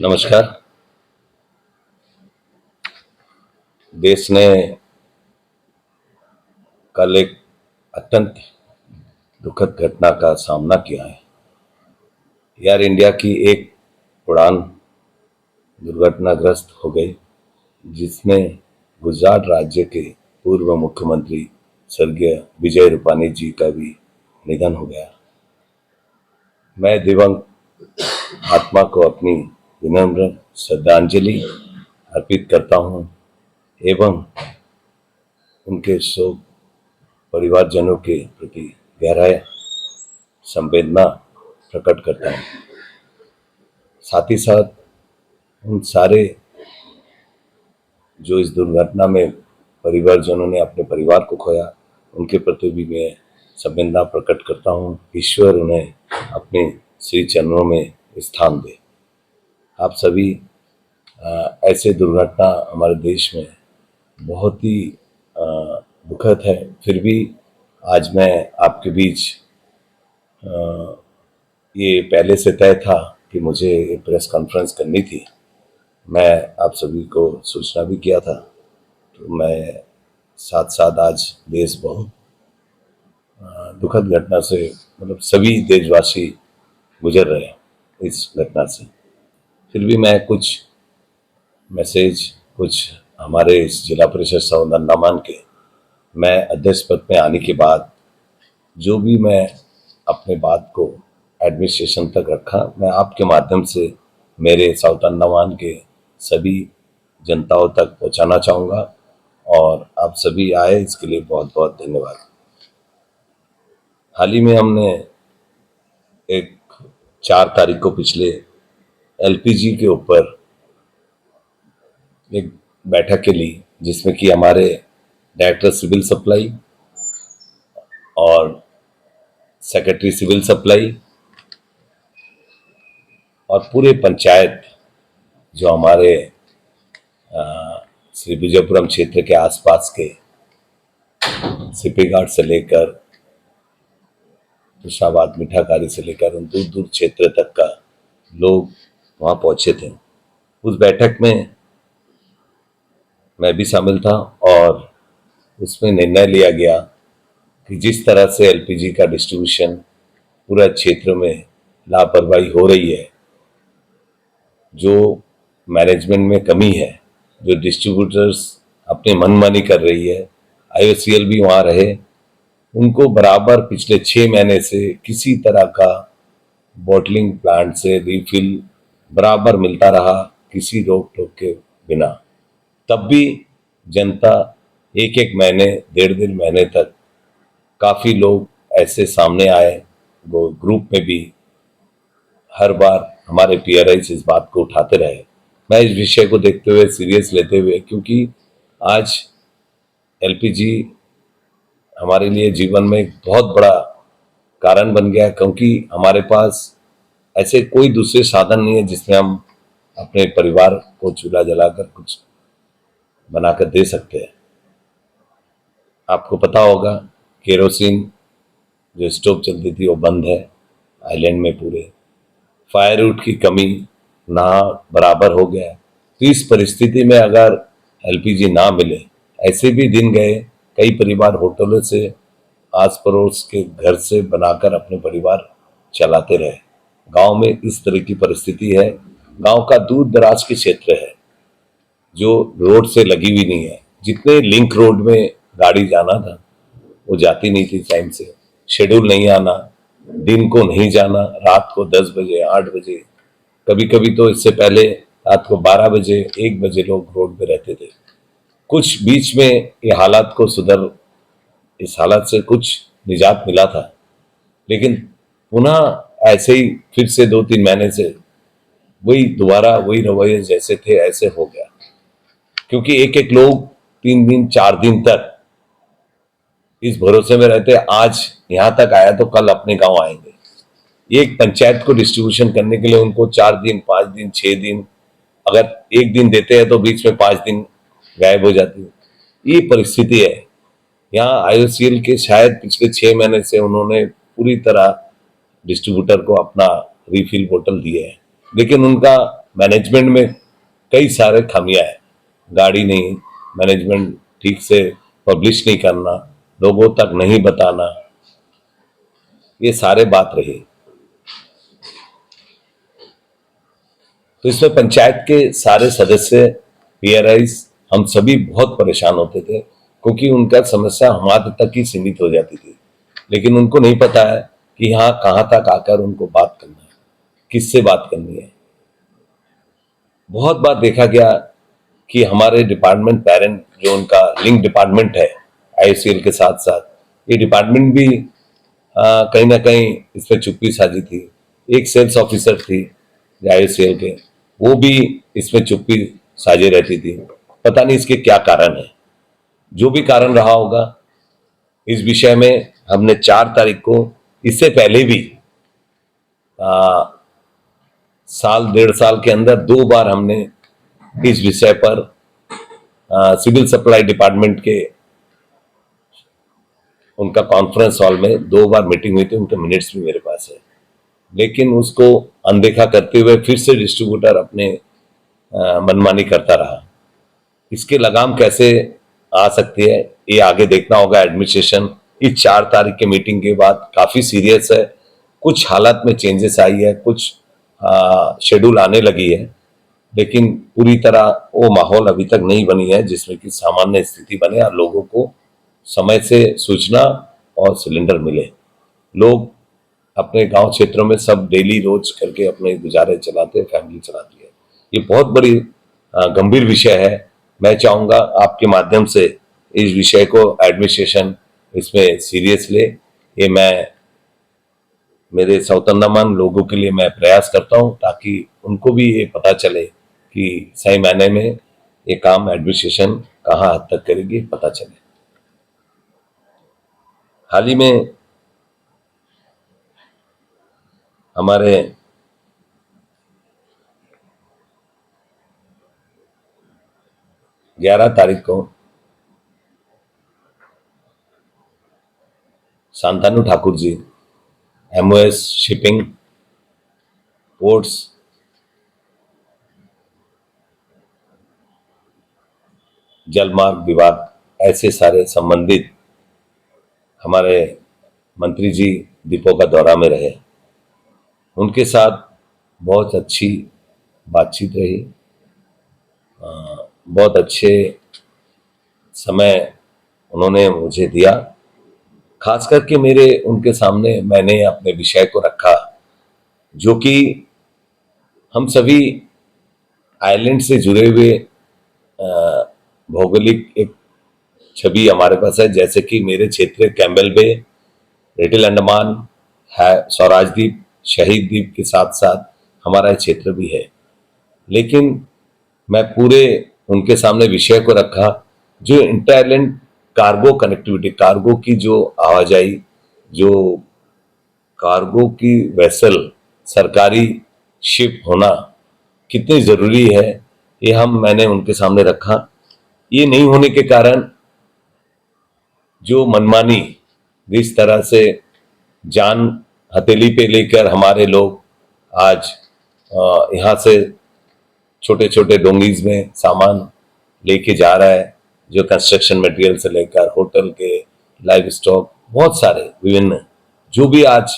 नमस्कार। देश ने कल एक अत्यंत दुखद घटना का सामना किया है। एयर इंडिया की एक उड़ान दुर्घटनाग्रस्त हो गई, जिसमें गुजरात राज्य के पूर्व मुख्यमंत्री स्वर्गीय विजय रूपानी जी का भी निधन हो गया। मैं दिवंगत आत्मा को अपनी विनम्र श्रद्धांजलि अर्पित करता हूं एवं उनके शोक परिवारजनों के प्रति गहरा संवेदना प्रकट करता हूँ। साथ ही साथ उन सारे जो इस दुर्घटना में परिवारजनों ने अपने परिवार को खोया, उनके प्रति भी मैं संवेदना प्रकट करता हूँ। ईश्वर उन्हें अपने श्री चरणों में स्थान दे। आप सभी ऐसे दुर्घटना हमारे देश में बहुत ही दुखद है, फिर भी आज मैं आपके बीच ये पहले से तय था कि मुझे एक प्रेस कॉन्फ्रेंस करनी थी। मैं आप सभी को सूचना भी किया था, तो मैं साथ साथ आज देश बहुत दुखद घटना से मतलब सभी देशवासी गुजर रहे हैं इस घटना से। फिर भी मैं कुछ मैसेज कुछ हमारे इस जिला परिषद सौंदर न मान के मैं अध्यक्ष पद में आने के बाद जो भी मैं अपने बात को एडमिनिस्ट्रेशन तक रखा, मैं आपके माध्यम से मेरे साउथ अंडमान के सभी जनताओं तक पहुंचाना चाहूँगा और आप सभी आए इसके लिए बहुत बहुत धन्यवाद। हाल ही में हमने एक 4 तारीख को पिछले एलपीजी के ऊपर एक बैठक के ली, जिसमें कि हमारे डायरेक्टर सिविल सप्लाई और सेक्रेटरी सिविल सप्लाई और पूरे पंचायत जो हमारे श्री विजयपुरम क्षेत्र के आसपास के सीपी घाट से लेकर कृष्णाबाद मीठाकारी से लेकर उन दूर दूर क्षेत्र तक का लोग वहाँ पहुँचे थे। उस बैठक में मैं भी शामिल था और उसमें निर्णय लिया गया कि जिस तरह से एलपीजी का डिस्ट्रीब्यूशन पूरा क्षेत्र में लापरवाही हो रही है, जो मैनेजमेंट में कमी है, जो डिस्ट्रीब्यूटर्स अपनी मनमानी कर रही है, आईओसीएल भी वहाँ रहे, उनको बराबर पिछले 6 महीने से किसी तरह का बॉटलिंग प्लांट से रिफिल बराबर मिलता रहा, किसी रोक टोक के बिना। तब भी जनता एक एक महीने 1.5 महीने तक काफ़ी लोग ऐसे सामने आए, वो ग्रुप में भी हर बार हमारे पीआरआईज इस बात को उठाते रहे। मैं इस विषय को देखते हुए सीरियस लेते हुए, क्योंकि आज एलपीजी हमारे लिए जीवन में एक बहुत बड़ा कारण बन गया, क्योंकि हमारे पास ऐसे कोई दूसरे साधन नहीं है जिसमें हम अपने परिवार को चूल्हा जलाकर कुछ बनाकर दे सकते हैं। आपको पता होगा केरोसिन जो स्टोव चलती थी वो बंद है आइलैंड में पूरे। फायरवुड की कमी ना बराबर हो गया। तो इस परिस्थिति में अगर एलपीजी ना मिले, ऐसे भी दिन गए, कई परिवार होटलों से आस पड़ोस के घर से बनाकर अपने परिवार चलाते रहे। गांव में इस तरह की परिस्थिति है। गांव का दूर दराज के क्षेत्र है जो रोड से लगी हुई नहीं है। जितने लिंक रोड में गाड़ी जाना था वो जाती नहीं थी टाइम से, शेड्यूल नहीं आना, दिन को नहीं जाना, रात को 10 बजे 8 बजे, कभी कभी तो इससे पहले रात को 12 बजे 1 बजे लोग रोड पे रहते थे। कुछ बीच में ये हालात को इस हालत से कुछ निजात मिला था, लेकिन पुनः ऐसे ही फिर से 2-3 महीने से वही दोबारा वही रवैये जैसे थे ऐसे हो गया। क्योंकि एक एक लोग 3 दिन 4 दिन तक इस भरोसे में रहते, आज यहाँ तक आया तो कल अपने गांव आएंगे। एक पंचायत को डिस्ट्रीब्यूशन करने के लिए उनको 4 दिन 5 दिन 6 दिन, अगर एक दिन देते हैं तो बीच में 5 दिन गायब हो जाती है। ये परिस्थिति है। यहाँ आईओसीएल के शायद पिछले 6 महीने से उन्होंने पूरी तरह डिस्ट्रीब्यूटर को अपना रिफिल बोतल दिए हैं, लेकिन उनका मैनेजमेंट में कई सारे खामियां हैं, गाड़ी नहीं, मैनेजमेंट ठीक से पब्लिश नहीं करना, लोगों तक नहीं बताना, ये सारे बात रही। तो इसमें पंचायत के सारे सदस्य, पीआरआईज, हम सभी बहुत परेशान होते थे, क्योंकि उनका समस्या हमारे तक ही सीमित हो जाती थी। लेकिन उनको नहीं पता है कि यहाँ कहाँ तक आकर उनको बात करना है, किससे बात करनी है। बहुत बार देखा गया कि हमारे डिपार्टमेंट पेरेंट, जो उनका लिंक डिपार्टमेंट है आईओसीएल के साथ साथ, ये डिपार्टमेंट भी कहीं ना कहीं इसमें चुप्पी साधी थी। एक सेल्स ऑफिसर थी आईओसीएल के, वो भी इसमें चुप्पी साझे रहती थी। पता नहीं इसके क्या कारण है। जो भी कारण रहा होगा, इस विषय में हमने 4 तारीख को, इससे पहले भी साल 1.5 साल के अंदर 2 बार हमने इस विषय पर सिविल सप्लाई डिपार्टमेंट के उनका कॉन्फ्रेंस हॉल में 2 बार मीटिंग हुई थी, उनके मिनट्स भी मेरे पास है। लेकिन उसको अनदेखा करते हुए फिर से डिस्ट्रीब्यूटर अपने मनमानी करता रहा। इसके लगाम कैसे आ सकती है, ये आगे देखना होगा। एडमिनिस्ट्रेशन इस 4 तारीख के मीटिंग के बाद काफी सीरियस है। कुछ हालात में चेंजेस आई है, कुछ शेड्यूल आने लगी है, लेकिन पूरी तरह वो माहौल अभी तक नहीं बनी है जिसमें कि सामान्य स्थिति बने और लोगों को समय से सूचना और सिलेंडर मिले। लोग अपने गांव क्षेत्रों में सब डेली रोज करके अपने गुजारे चलाते, फैमिली चलाती है। ये बहुत बड़ी गंभीर विषय है। मैं चाहूंगा आपके माध्यम से इस विषय को एडमिनिस्ट्रेशन इसमें सीरियस ले। ये मैं मेरे सौतन्यमान लोगों के लिए मैं प्रयास करता हूं, ताकि उनको भी ये पता चले कि सही मायने में ये काम एडमिनिस्ट्रेशन कहाँ हद तक करेगी, पता चले। हाल ही में हमारे ग्यारह तारीख को Shantanu Thakur ji, MOS shipping, ports, जलमार्ग विभाग, ऐसे सारे संबंधित हमारे मंत्री जी डिपो का दौरा में रहे। उनके साथ बहुत अच्छी बातचीत रही, बहुत अच्छे समय उन्होंने मुझे दिया। खास करके मेरे उनके सामने मैंने अपने विषय को रखा, जो कि हम सभी आइलैंड से जुड़े हुए भौगोलिक एक छवि हमारे पास है। जैसे कि मेरे क्षेत्र कैम्बेल बे, लिटिल अंडमान है, स्वराज द्वीप, शहीद द्वीप के साथ साथ हमारा क्षेत्र भी है। लेकिन मैं पूरे उनके सामने विषय को रखा, जो inter island cargo connectivity, cargo की जो आवाजाही, जो कार्गो की वेसल, सरकारी शिप होना कितनी जरूरी है, ये मैंने उनके सामने रखा। ये नहीं होने के कारण जो मनमानी, जिस तरह से जान हथेली पे लेकर हमारे लोग आज यहाँ से छोटे छोटे डोंगीज में सामान लेके जा रहा है, जो कंस्ट्रक्शन मटेरियल से लेकर होटल के लाइव स्टॉक, बहुत सारे विभिन्न जो भी आज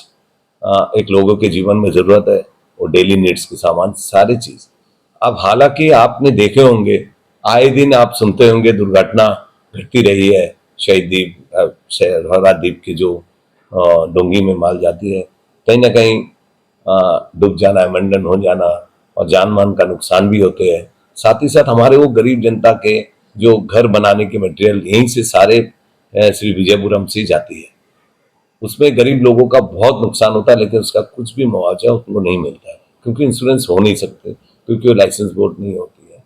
एक लोगों के जीवन में जरूरत है, वो डेली नीड्स के सामान, सारी चीज। अब हालांकि आपने देखे होंगे, आए दिन आप सुनते होंगे दुर्घटना घटती रही है। शहीद द्वीप, स्वराज द्वीप की जो डोंगी में माल जाती है, कहीं ना कहीं डूब जाना, अबंडन हो जाना और जान मान का नुकसान भी होते हैं। साथ ही साथ हमारे वो गरीब जनता के जो घर बनाने के मटेरियल यहीं से सारे श्री विजयपुरम से जाती है, उसमें गरीब लोगों का बहुत नुकसान होता है, लेकिन उसका कुछ भी मुआवजा उनको नहीं मिलता है, क्योंकि इंश्योरेंस हो नहीं सकते, क्योंकि वो लाइसेंस बोर्ड नहीं होती है।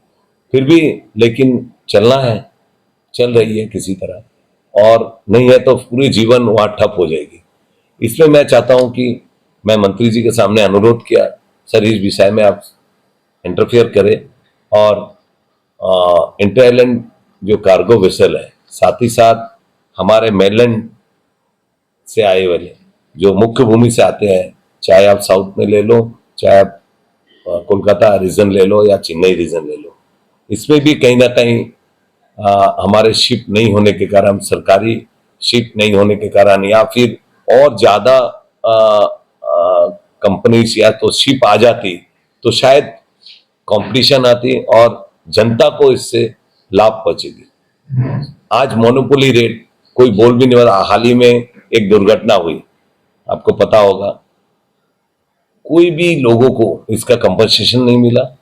फिर भी लेकिन चलना है, चल रही है किसी तरह, और नहीं है तो पूरे जीवन वहां ठप हो जाएगी। इसमें मैं चाहता हूं कि मैं मंत्री जी के सामने अनुरोध किया, सर इस विषय में आप इंटरफेयर करें, और इंटर आइलैंड जो कार्गो वेसल है, साथ ही साथ हमारे मेनलैंड से आए वाले जो मुख्य भूमि से आते हैं, चाहे आप साउथ में ले लो, चाहे आप कोलकाता रीजन ले लो या चेन्नई रीजन ले लो, इसमें भी कहीं ना कहीं हमारे शिप नहीं होने के कारण, सरकारी शिप नहीं होने के कारण, या फिर और ज्यादा कंपनीज या तो शिप आ जाती तो शायद कंपटीशन आती और जनता को इससे लाभ पहुंचेगी। आज मोनोपोली रेट कोई बोल भी नहीं रहा। हाल ही में एक दुर्घटना हुई, आपको पता होगा, कोई भी लोगों को इसका कंपनसेशन नहीं मिला,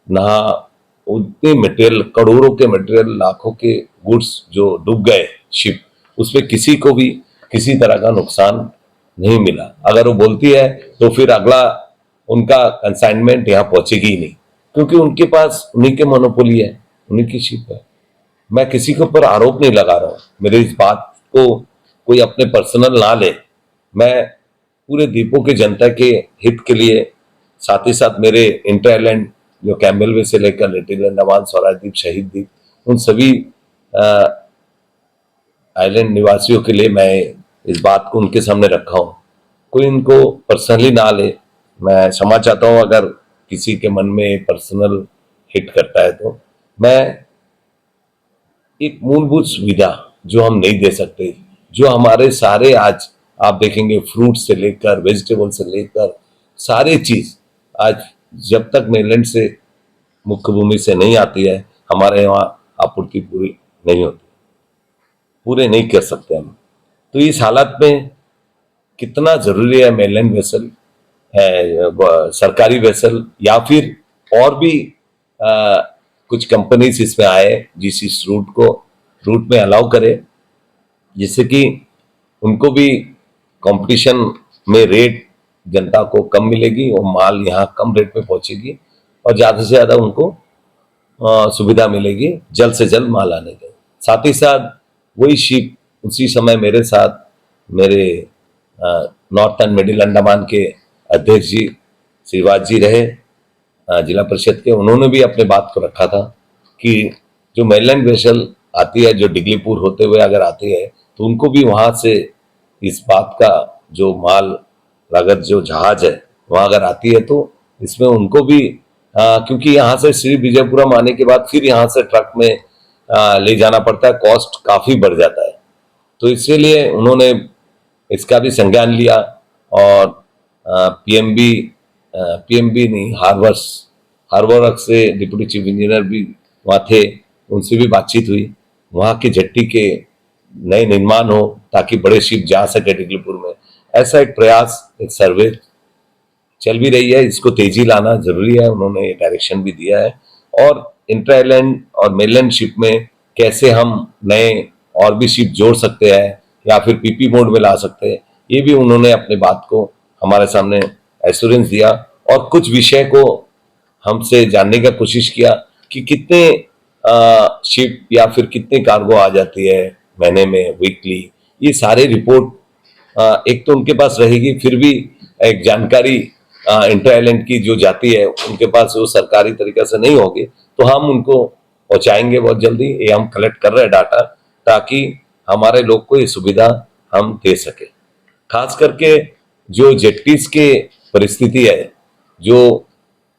ना उतनी मटेरियल, करोड़ों के मटेरियल, लाखों के गुड्स जो डूब गए शिप, उसमें किसी को भी किसी तरह का नुकसान नहीं मिला। अगर वो बोलती है तो फिर अगला उनका कंसाइनमेंट यहाँ पहुंचेगी ही नहीं, क्योंकि उनके पास उन्हीं के मोनोपोली है, उन्हीं की शिप है। मैं किसी के ऊपर आरोप नहीं लगा रहा हूँ, मेरे इस बात को कोई अपने पर्सनल ना ले। मैं पूरे द्वीपों के जनता के हित के लिए, साथ ही साथ मेरे इंटर आइलैंड जो कैम्बेल वे से लेकर लिटिल अंडमान, स्वराज द्वीप, शहीद द्वीप, उन सभी आइलैंड निवासियों के लिए मैं इस बात को उनके सामने रखा हूँ। कोई इनको पर्सनली ना ले। मैं क्षमा चाहता हूँ अगर किसी के मन में पर्सनल हिट करता है। तो मैं एक मूलभूत सुविधा जो हम नहीं दे सकते, जो हमारे सारे, आज आप देखेंगे फ्रूट से लेकर वेजिटेबल से लेकर सारे चीज, आज जब तक मेनलैंड से, मुख्य भूमि से नहीं आती है, हमारे यहाँ आपूर्ति पूरी नहीं होती, पूरे नहीं कर सकते हम। तो इस हालत में कितना जरूरी है मेनलैंड वेसल है, सरकारी वेसल, या फिर और भी कुछ कंपनीज इसमें आए जिस इस रूट में अलाउ करे, जिससे कि उनको भी कंपटीशन में रेट जनता को कम मिलेगी और माल यहाँ कम रेट में पहुंचेगी और ज्यादा से ज्यादा उनको सुविधा मिलेगी जल्द से जल्द माल आने की। साथ ही साथ वही शिप उसी समय मेरे साथ मेरे नॉर्थ एंड मिडिल अंडमान के अध्यक्ष जी श्रीवास जी रहे, जिला परिषद के, उन्होंने भी अपने बात को रखा था कि जो मेनलैंड वेसल आती है, जो डिगलीपुर होते हुए अगर आती है, तो उनको भी वहां से इस बात का जो माल, अगर जो जहाज है वहां अगर आती है तो इसमें उनको भी क्योंकि यहाँ से श्री विजयपुरम आने के बाद फिर यहाँ से ट्रक में ले जाना पड़ता है, कॉस्ट काफी बढ़ जाता है। तो इसीलिए उन्होंने इसका भी संज्ञान लिया और पीएमबी नहीं, हार्बरवर्क्स से डिप्टी चीफ इंजीनियर भी वहाँ थे, उनसे भी बातचीत हुई, वहाँ के जेट्टी के नए निर्माण हो ताकि बड़े शिप जा सके डिगलीपुर में। ऐसा एक प्रयास, एक सर्वे चल भी रही है, इसको तेजी लाना जरूरी है, उन्होंने ये डायरेक्शन भी दिया है। और इंटर आइलैंड और मेनलैंड शिप में कैसे हम नए और भी शिप जोड़ सकते हैं या फिर पीपी मोड में ला सकते हैं, ये भी उन्होंने अपने बात को हमारे सामने एश्योरेंस दिया और कुछ विषय को हमसे जानने का कोशिश किया कि कितने शिप या फिर कितने कार्गो आ जाती है महीने में, वीकली, ये सारे रिपोर्ट एक तो उनके पास रहेगी, फिर भी एक जानकारी इंटर आइलैंड की जो जाती है उनके पास वो सरकारी तरीके से नहीं होगी, तो हम उनको पहुंचाएंगे बहुत जल्दी। ये हम कलेक्ट कर रहे हैं डाटा, ताकि हमारे लोग को ये सुविधा हम दे सके। खास करके जो जेट्टीज के परिस्थिति है, जो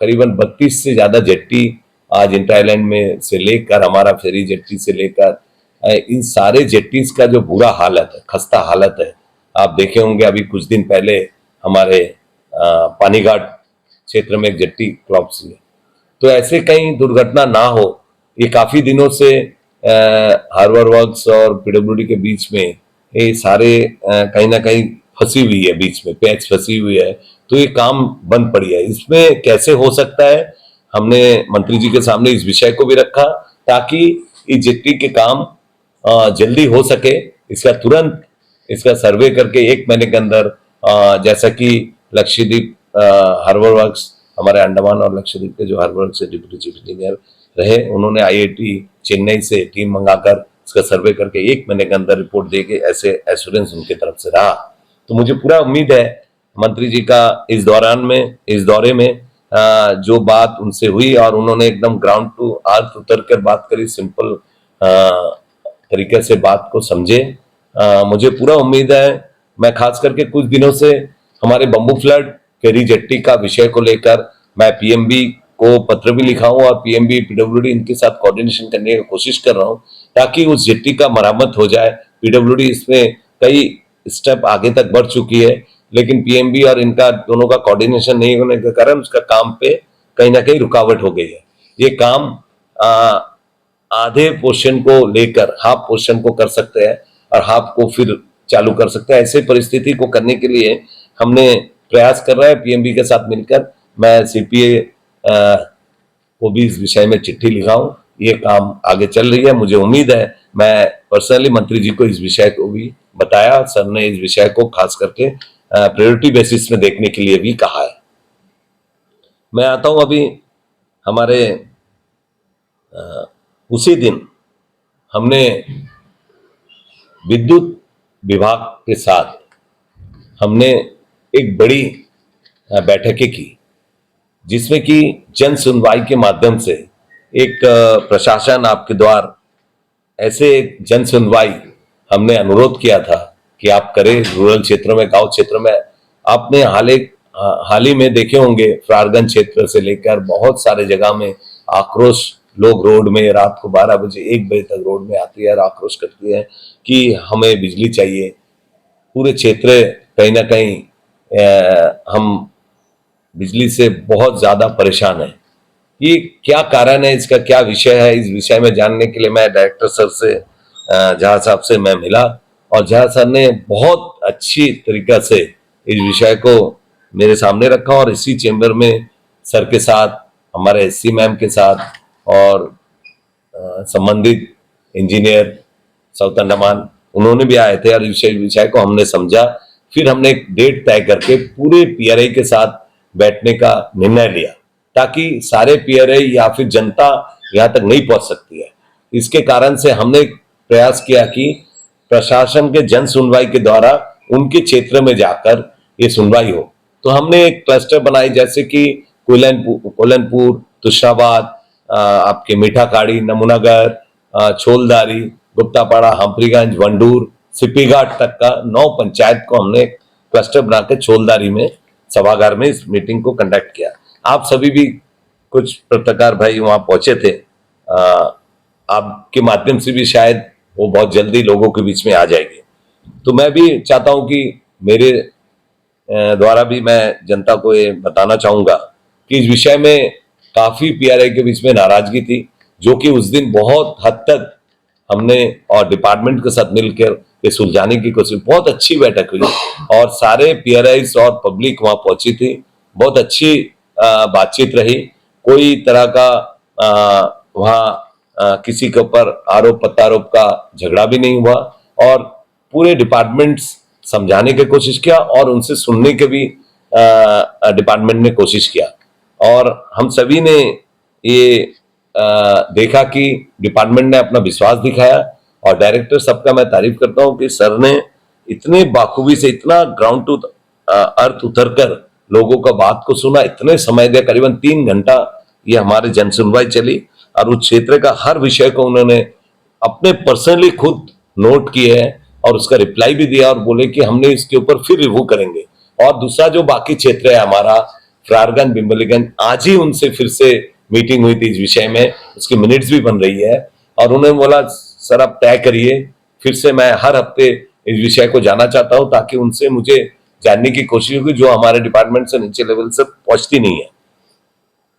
करीबन 32 से ज्यादा जेट्टी आज इंटर आइलैंड में से लेकर हमारा फेरी जेट्टी से लेकर इन सारे जेट्टीज का जो बुरा हालत है, खस्ता हालत है, आप देखे होंगे अभी कुछ दिन पहले हमारे पानीघाट क्षेत्र में एक जेट्टी क्लॉप्स हुई। तो ऐसे कहीं दुर्घटना ना हो, ये काफी दिनों से हार्बर वर्क्स और पीडब्ल्यूडी के बीच में ये सारे कहीं ना कहीं फंसी हुई है, बीच में पैच फंसी हुई है, तो ये काम बंद पड़ी है। इसमें कैसे हो सकता है, हमने मंत्री जी के सामने इस विषय को भी रखा ताकि इस जेट्टी के काम जल्दी हो सके। इसका तुरंत इसका सर्वे करके 1 महीने के अंदर, जैसा कि लक्षद्वीप हार्बर वर्क्स, हमारे अंडमान और लक्षद्वीप के जो हार्बर वर्क्स से डिप्टी चीफ इंजीनियर रहे, उन्होंने आईआईटी चेन्नई से टीम मंगाकर इसका सर्वे करके 1 महीने के अंदर रिपोर्ट देके ऐसे एश्योरेंस उनके तरफ से रहा। तो मुझे पूरा उम्मीद है मंत्री जी का इस दौरे में जो बात उनसे हुई और उन्होंने एकदम ग्राउंड टू अर्थ उतर कर बात करी, सिंपल तरीके से बात को समझे, मुझे पूरा उम्मीद है। मैं खास करके कुछ दिनों से हमारे बम्बू फ्लड फेरी जेट्टी का विषय को लेकर मैं पीएमबी को पत्र भी लिखा हूं और पीएमबी पीडब्ल्यूडी इनके साथ कोऑर्डिनेशन करने की कोशिश कर रहा हूं ताकि उस जेट्टी का मरम्मत हो जाए। पीडब्ल्यूडी इसमें कई स्टेप आगे तक बढ़ चुकी है, लेकिन पीएमबी और इनका दोनों का कोऑर्डिनेशन नहीं होने के कारण उसका काम पे कहीं ना कहीं रुकावट हो गई है। ये काम आधे पोर्शन को लेकर हाफ पोर्शन को कर सकते हैं और हाफ को फिर चालू कर सकते हैं। ऐसे परिस्थिति को करने के लिए हमने प्रयास कर रहे हैं पीएमबी के साथ मिलकर। मैं सीपीए को भी इस विषय में चिट्ठी लिखा हूं, ये काम आगे चल रही है। मुझे उम्मीद है, मैं पर्सनली मंत्री जी को इस विषय को भी बताया, सर ने इस विषय को खास करके प्रायोरिटी बेसिस में देखने के लिए भी कहा है। मैं आता हूं अभी हमारे उसी दिन हमने विद्युत विभाग के साथ हमने एक बड़ी बैठकें की, जिसमें कि जन सुनवाई के माध्यम से एक प्रशासन आपके द्वार ऐसे एक जन सुनवाई हमने अनुरोध किया था कि आप करें रूरल क्षेत्रों में, गांव क्षेत्रों में। आपने हाल ही में देखे होंगे, फरारगंज क्षेत्र से लेकर बहुत सारे जगह में आक्रोश, लोग रोड में रात को 12 बजे 1 बजे तक रोड में आती है और आक्रोश करती है कि हमें बिजली चाहिए। पूरे क्षेत्र कहीं ना कहीं हम बिजली से बहुत ज्यादा परेशान है। ये क्या कारण है, इसका क्या विषय है, इस विषय में जानने के लिए मैं डायरेक्टर सर से, झा साहब से मैं मिला और झा सर ने बहुत अच्छी तरीका से इस विषय को मेरे सामने रखा और इसी चेंबर में सर के साथ, हमारे एससी मैम के साथ और संबंधित इंजीनियर साउथ अंडमान उन्होंने भी आए थे और विषय को हमने समझा। फिर हमने एक डेट तय करके पूरे पीआरआई के साथ बैठने का निर्णय लिया ताकि सारे पीआरआई या फिर जनता यहाँ तक नहीं पहुंच सकती है। इसके कारण से हमने प्रयास किया कि प्रशासन के जन सुनवाई के द्वारा उनके क्षेत्र में जाकर ये सुनवाई हो। तो हमने एक क्लस्टर बनाई, जैसे कि कोलनपुर, तुषाबाद, आपके मीठाखाड़ी, नमूनागढ़, छोलदारी, गुप्तापाड़ा, हम्परीगंज, वंडूर, सिप्पीघाट तक का 9 पंचायत को हमने क्लस्टर बनाकर छोलदारी में सभागार में इस मीटिंग को कंडक्ट किया। आप सभी भी, कुछ पत्रकार भाई वहां पहुंचे थे, आपके माध्यम से भी शायद वो बहुत जल्दी लोगों के बीच में आ जाएगी। तो मैं भी चाहता हूं कि मेरे द्वारा भी मैं जनता को ये बताना चाहूंगा कि इस विषय में काफी पीआरआई के बीच में नाराजगी थी, जो कि उस दिन बहुत हद तक हमने और डिपार्टमेंट के साथ मिलकर ये सुलझाने की कोशिश। बहुत अच्छी बैठक हुई और सारे पीआरआईज और पब्लिक वहां पहुंची थी। बहुत अच्छी बातचीत रही। कोई तरह का वहां किसी के ऊपर आरोप प्रत्यारोप का झगड़ा भी नहीं हुआ और पूरे डिपार्टमेंट्स समझाने की कोशिश किया और उनसे सुनने के भी डिपार्टमेंट ने कोशिश किया। और हम सभी ने ये देखा कि डिपार्टमेंट ने अपना विश्वास दिखाया और डायरेक्टर सबका मैं तारीफ करता हूं कि सर ने इतने बाखूबी से, इतना ग्राउंड टू अर्थ उतरकर लोगों का बात को सुना, इतने समय दिया, करीबन 3 घंटा ये हमारे जन सुनवाई चली और उस क्षेत्र का हर विषय को उन्होंने अपने पर्सनली खुद नोट किए है और उसका रिप्लाई भी दिया और बोले कि हमने इसके ऊपर फिर रिव्यू करेंगे। और दूसरा जो बाकी क्षेत्र है हमारा फरारगंज, बिम्बलीगंज, आज ही उनसे फिर से मीटिंग हुई थी इस विषय में, उसकी मिनट्स भी बन रही है और उन्होंने बोला सर आप तय करिए, फिर से मैं हर हफ्ते इस विषय को जानना चाहता हूं ताकि उनसे मुझे जानने की कोशिश होगी जो हमारे डिपार्टमेंट से नीचे लेवल से पहुंचती नहीं है।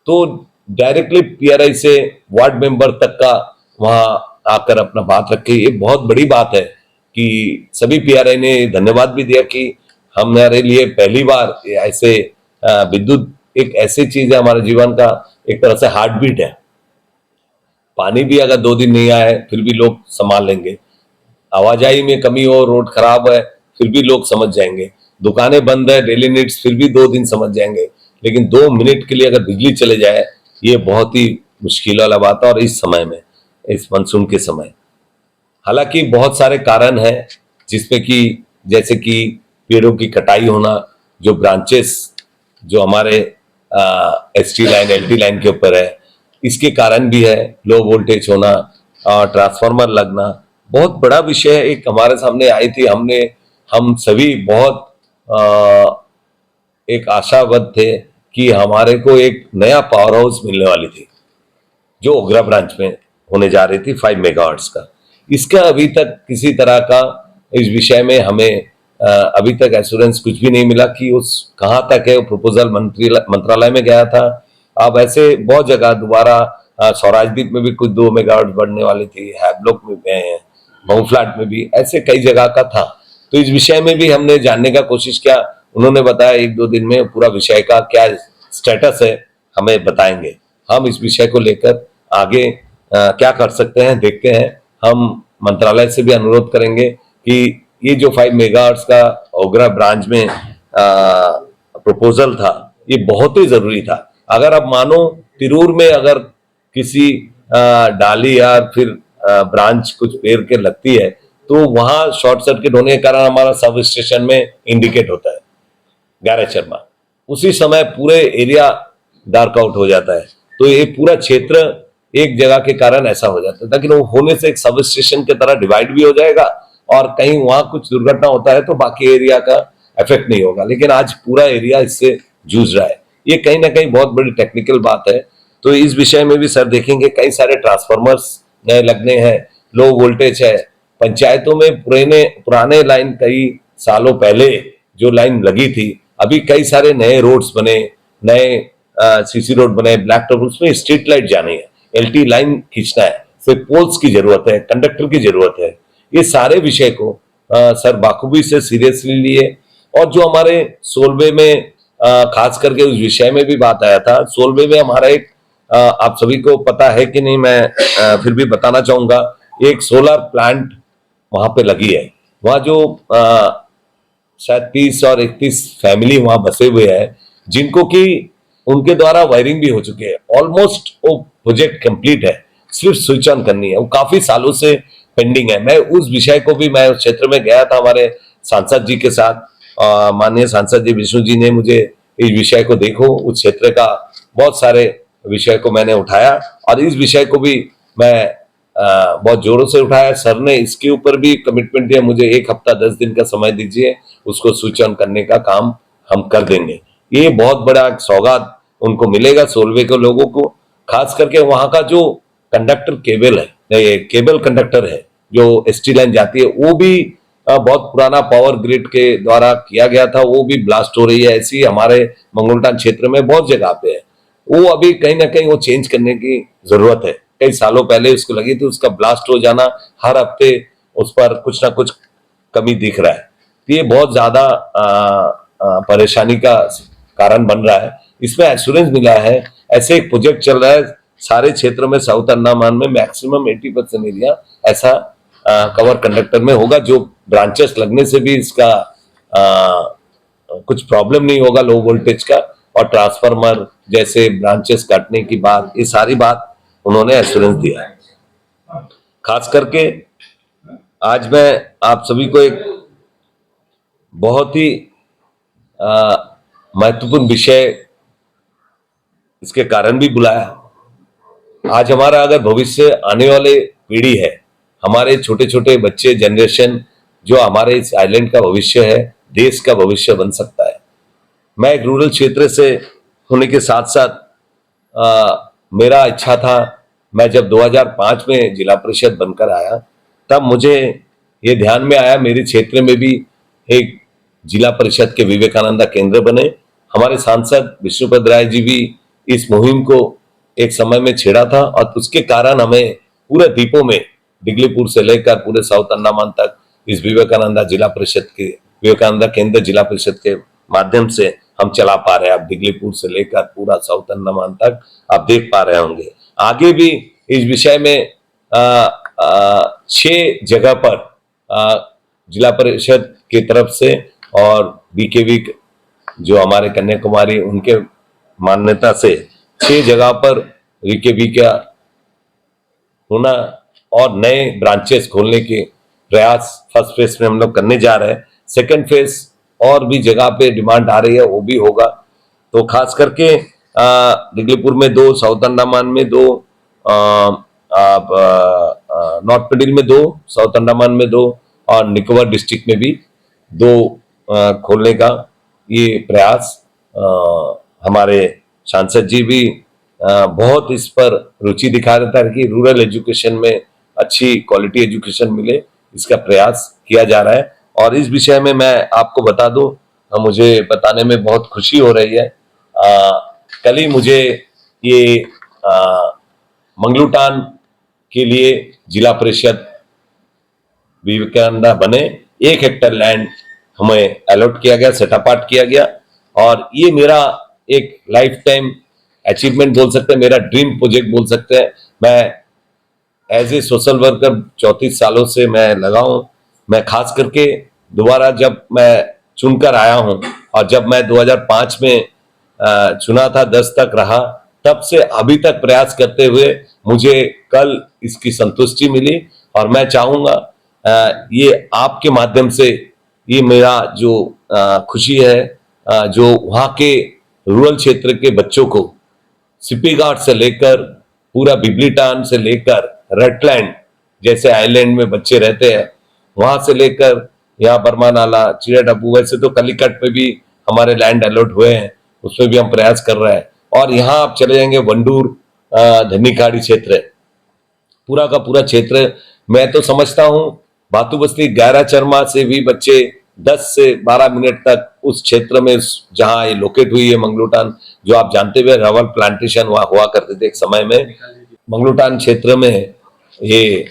तो डायरेक्टली पीआरआई से वार्ड मेंबर तक का वहां आकर अपना बात रखे, ये बहुत बड़ी बात है कि सभी पीआरआई ने धन्यवाद भी दिया कि हमारे लिए पहली बार ऐसे विद्युत एक ऐसी चीज है हमारे जीवन का, एक तरह से हार्ट बीट है। पानी भी अगर 2 दिन नहीं आए फिर भी लोग संभाल लेंगे, आवाजाही में कमी हो, रोड खराब है फिर भी लोग समझ जाएंगे, दुकानें बंद है, डेली नीड्स फिर भी 2 दिन समझ जाएंगे, लेकिन 2 मिनट के लिए अगर बिजली चले जाए ये बहुत ही मुश्किल वाला बात है। और इस समय में, इस मानसून के समय, हालांकि बहुत सारे कारण हैं जिसमें कि जैसे कि पेड़ों की कटाई होना, जो ब्रांचेस जो हमारे एसटी लाइन, एलटी लाइन के ऊपर है, इसके कारण भी है, लो वोल्टेज होना और ट्रांसफार्मर लगना बहुत बड़ा विषय है। एक हमारे सामने आई थी, हम सभी बहुत एक आशावाद थे कि हमारे को एक नया पावर हाउस मिलने वाली थी जो ओगरा ब्रांच में होने जा रही थी 5 मेगावाट्स का। इसका अभी तक किसी तरह का इस विषय में हमें अभी तक एश्योरेंस कुछ भी नहीं मिला कि उस कहाँ तक है। वो प्रपोजल मंत्रालय में गया था। अब ऐसे बहुत जगह दोबारा स्वराजदीप में भी कुछ 2 मेगावाट बढ़ने वाली थी, हैवलॉक में, बहु फ्लैट में भी, ऐसे कई जगह का था। तो इस विषय में भी हमने जानने का कोशिश किया। उन्होंने बताया 1-2 दिन में पूरा विषय का क्या स्टेटस है हमें बताएंगे। हम इस विषय को लेकर आगे क्या कर सकते हैं देखते हैं। हम मंत्रालय से भी अनुरोध करेंगे कि ये जो 5 मेगाहर्ट्ज का ओगरा ब्रांच में प्रपोजल था, ये बहुत ही जरूरी था। अगर अब मानो तिरूर में अगर किसी डाली या फिर ब्रांच कुछ पेड़ के लगती है तो वहां शॉर्ट सर्किट होने के कारण हमारा सब स्टेशन में इंडिकेट होता है 11 शर्मा, उसी समय पूरे एरिया डार्क आउट हो जाता है। तो ये पूरा क्षेत्र एक जगह के कारण ऐसा हो जाता है, लेकिन वो होने से एक सब स्टेशन की तरह डिवाइड भी हो जाएगा और कहीं वहां कुछ दुर्घटना होता है तो बाकी एरिया का इफेक्ट नहीं होगा। लेकिन आज पूरा एरिया इससे जूझ रहा है। ये कहीं ना कहीं बहुत बड़ी टेक्निकल बात है। तो इस विषय में भी सर देखेंगे, कई सारे ट्रांसफार्मर्स नए लगने हैं, लो वोल्टेज है। पंचायतों में पुराने लाइन कई सालों पहले जो लाइन लगी थी, अभी कई सारे नए रोड्स बने, नए सीसी रोड बने, ब्लैक टॉप, उसमें स्ट्रीट लाइट जानी है, एलटी लाइन खींचना है, फिर पोल्स की जरूरत है, कंडक्टर की जरूरत है। ये सारे विषय को सर बाखूबी से सीरियसली लिए। और जो हमारे सोलवे में खास करके उस विषय में भी बात आया था। सोलवे में हमारा एक आप सभी को पता है कि नहीं, मैं फिर भी बताना चाहूंगा, एक सोलर प्लांट वहां पे लगी है। वहां जो शायद 30 और 31 फैमिली वहां बसे हुए हैं, जिनको कि उनके द्वारा वायरिंग भी हो चुकी है। ऑलमोस्ट वो प्रोजेक्ट कंप्लीट है, सिर्फ स्विच ऑन करनी है। वो काफी सालों से पेंडिंग है। मैं उस विषय को भी, मैं उस क्षेत्र में गया था हमारे सांसद जी के साथ। माननीय सांसद जी विष्णु जी ने मुझे इस विषय को देखो, उस क्षेत्र का बहुत सारे विषय को मैंने उठाया और इस विषय को भी मैं बहुत जोरों से उठाया। सर ने इसके ऊपर भी कमिटमेंट दिया, मुझे 1 हफ्ता 10 दिन का समय दीजिए, उसको स्विच ऑन करने का काम हम कर देंगे। ये बहुत बड़ा सौगात उनको मिलेगा, सोलवे के लोगों को। खास करके वहां का जो कंडक्टर केबल है, केबल कंडक्टर है जो एसटी लाइन जाती है, वो भी बहुत पुराना पावर ग्रिड के द्वारा किया गया था, वो भी ब्लास्ट हो रही है। ऐसी हमारे मंगोलटान क्षेत्र में बहुत जगह पे है। वो अभी कहीं ना कहीं वो चेंज करने की जरूरत है। कई सालों पहले उसको लगी थी, उसका ब्लास्ट हो जाना, हर हफ्ते उस पर कुछ ना कुछ कमी दिख रहा है। तो ये बहुत ज्यादा परेशानी का कारण बन रहा है। इसमें एश्योरेंस मिला है। ऐसे एक प्रोजेक्ट चल रहा है सारे क्षेत्रों में, साउथ अंडमान में मैक्सिमम 80% एरिया ऐसा कवर कंडक्टर में होगा, जो ब्रांचेस लगने से भी इसका कुछ प्रॉब्लम नहीं होगा लो वोल्टेज का। और ट्रांसफार्मर जैसे ब्रांचेस काटने की बात, ये सारी बात उन्होंने एश्योरेंस दिया है। खास करके आज मैं आप सभी को एक बहुत ही महत्वपूर्ण विषय इसके कारण भी बुलाया। आज हमारा अगर भविष्य, आने वाले पीढ़ी है, हमारे छोटे छोटे बच्चे, जनरेशन, जो हमारे इस आइलैंड का भविष्य है, देश का भविष्य बन सकता है। मैं एक रूरल क्षेत्र से होने के साथ साथ मेरा इच्छा था, मैं जब 2005 में जिला परिषद बनकर आया तब मुझे ये ध्यान में आया मेरे क्षेत्र में भी एक जिला परिषद के विवेकानंदा केंद्र बने। हमारे सांसद विष्णुपद राय जी भी इस मुहिम को एक समय में छेड़ा था और उसके कारण हमें पूरे द्वीपों में, डिगलीपुर से लेकर पूरे साउथ अंडमान तक, इस विवेकानंदा जिला परिषद के, विवेकानंदा केंद्र जिला परिषद के माध्यम से हम चला पा रहे हैं। अब डिगलीपुर से लेकर पूरा साउथ अंडमान तक आप देख पा रहे होंगे। आगे भी इस विषय में 6 जगह पर जिला परिषद की तरफ से और बीकेवी जो हमारे कन्याकुमारी, उनके मान्यता से 6 जगह पर बीकेवी का होना और नए ब्रांचेस खोलने के प्रयास फर्स्ट फेज में हम लोग करने जा रहे हैं। सेकंड फेज और भी जगह पे डिमांड आ रही है, वो भी होगा। तो खास करके डिगलीपुर में 2, साउथ अंडमान में 2, आप नॉर्थ मिडिल में 2, साउथ अंडमान में 2 और निकोबार डिस्ट्रिक्ट में भी 2 खोलने का ये प्रयास हमारे सांसद जी भी बहुत इस पर रुचि दिखा रहे थे कि रूरल एजुकेशन में अच्छी क्वालिटी एजुकेशन मिले, इसका प्रयास किया जा रहा है। और इस विषय में मैं आपको बता दूं, मुझे बताने में बहुत खुशी हो रही है। कल ही मुझे ये मंगलूटान के लिए जिला परिषद विवेकानंदा बने 1 हेक्टेयर लैंड हमें अलॉट किया गया, सेट अपार्ट किया गया। और ये मेरा एक लाइफ टाइम अचीवमेंट बोल सकते हैं, मेरा ड्रीम प्रोजेक्ट बोल सकते हैं। मैं एज ए सोशल वर्कर 34 सालों से मैं लगा हूं। मैं खास करके दोबारा जब मैं चुनकर आया हूं, और जब मैं 2005 में चुना था, 10 तक रहा, तब से अभी तक प्रयास करते हुए मुझे कल इसकी संतुष्टि मिली। और मैं चाहूंगा ये आपके माध्यम से ये मेरा जो खुशी है, जो वहाँ के रूरल क्षेत्र के बच्चों को सिपी घाट से लेकर पूरा बिबलीटान से लेकर रटलैंड जैसे आइलैंड में बच्चे रहते हैं, वहां से लेकर यहाँ बर्मा नाला, चिड़िया डब्बू, वैसे तो कलिकट में भी हमारे लैंड अलॉट हुए हैं, उसमें भी हम प्रयास कर रहे हैं। और यहाँ आप चले जाएंगे वंडूर, धन्नीखाड़ी क्षेत्र, पूरा का पूरा क्षेत्र, मैं तो समझता हूँ भातू बस्ती गैरा चरमा से भी बच्चे 10 से 12 मिनट तक उस क्षेत्र में, जहां ये लोकेट हुई है मंगलूटान, जो आप जानते हुए रबर प्लांटेशन वहां हुआ करते थे एक समय में, मंगलूटान क्षेत्र में ये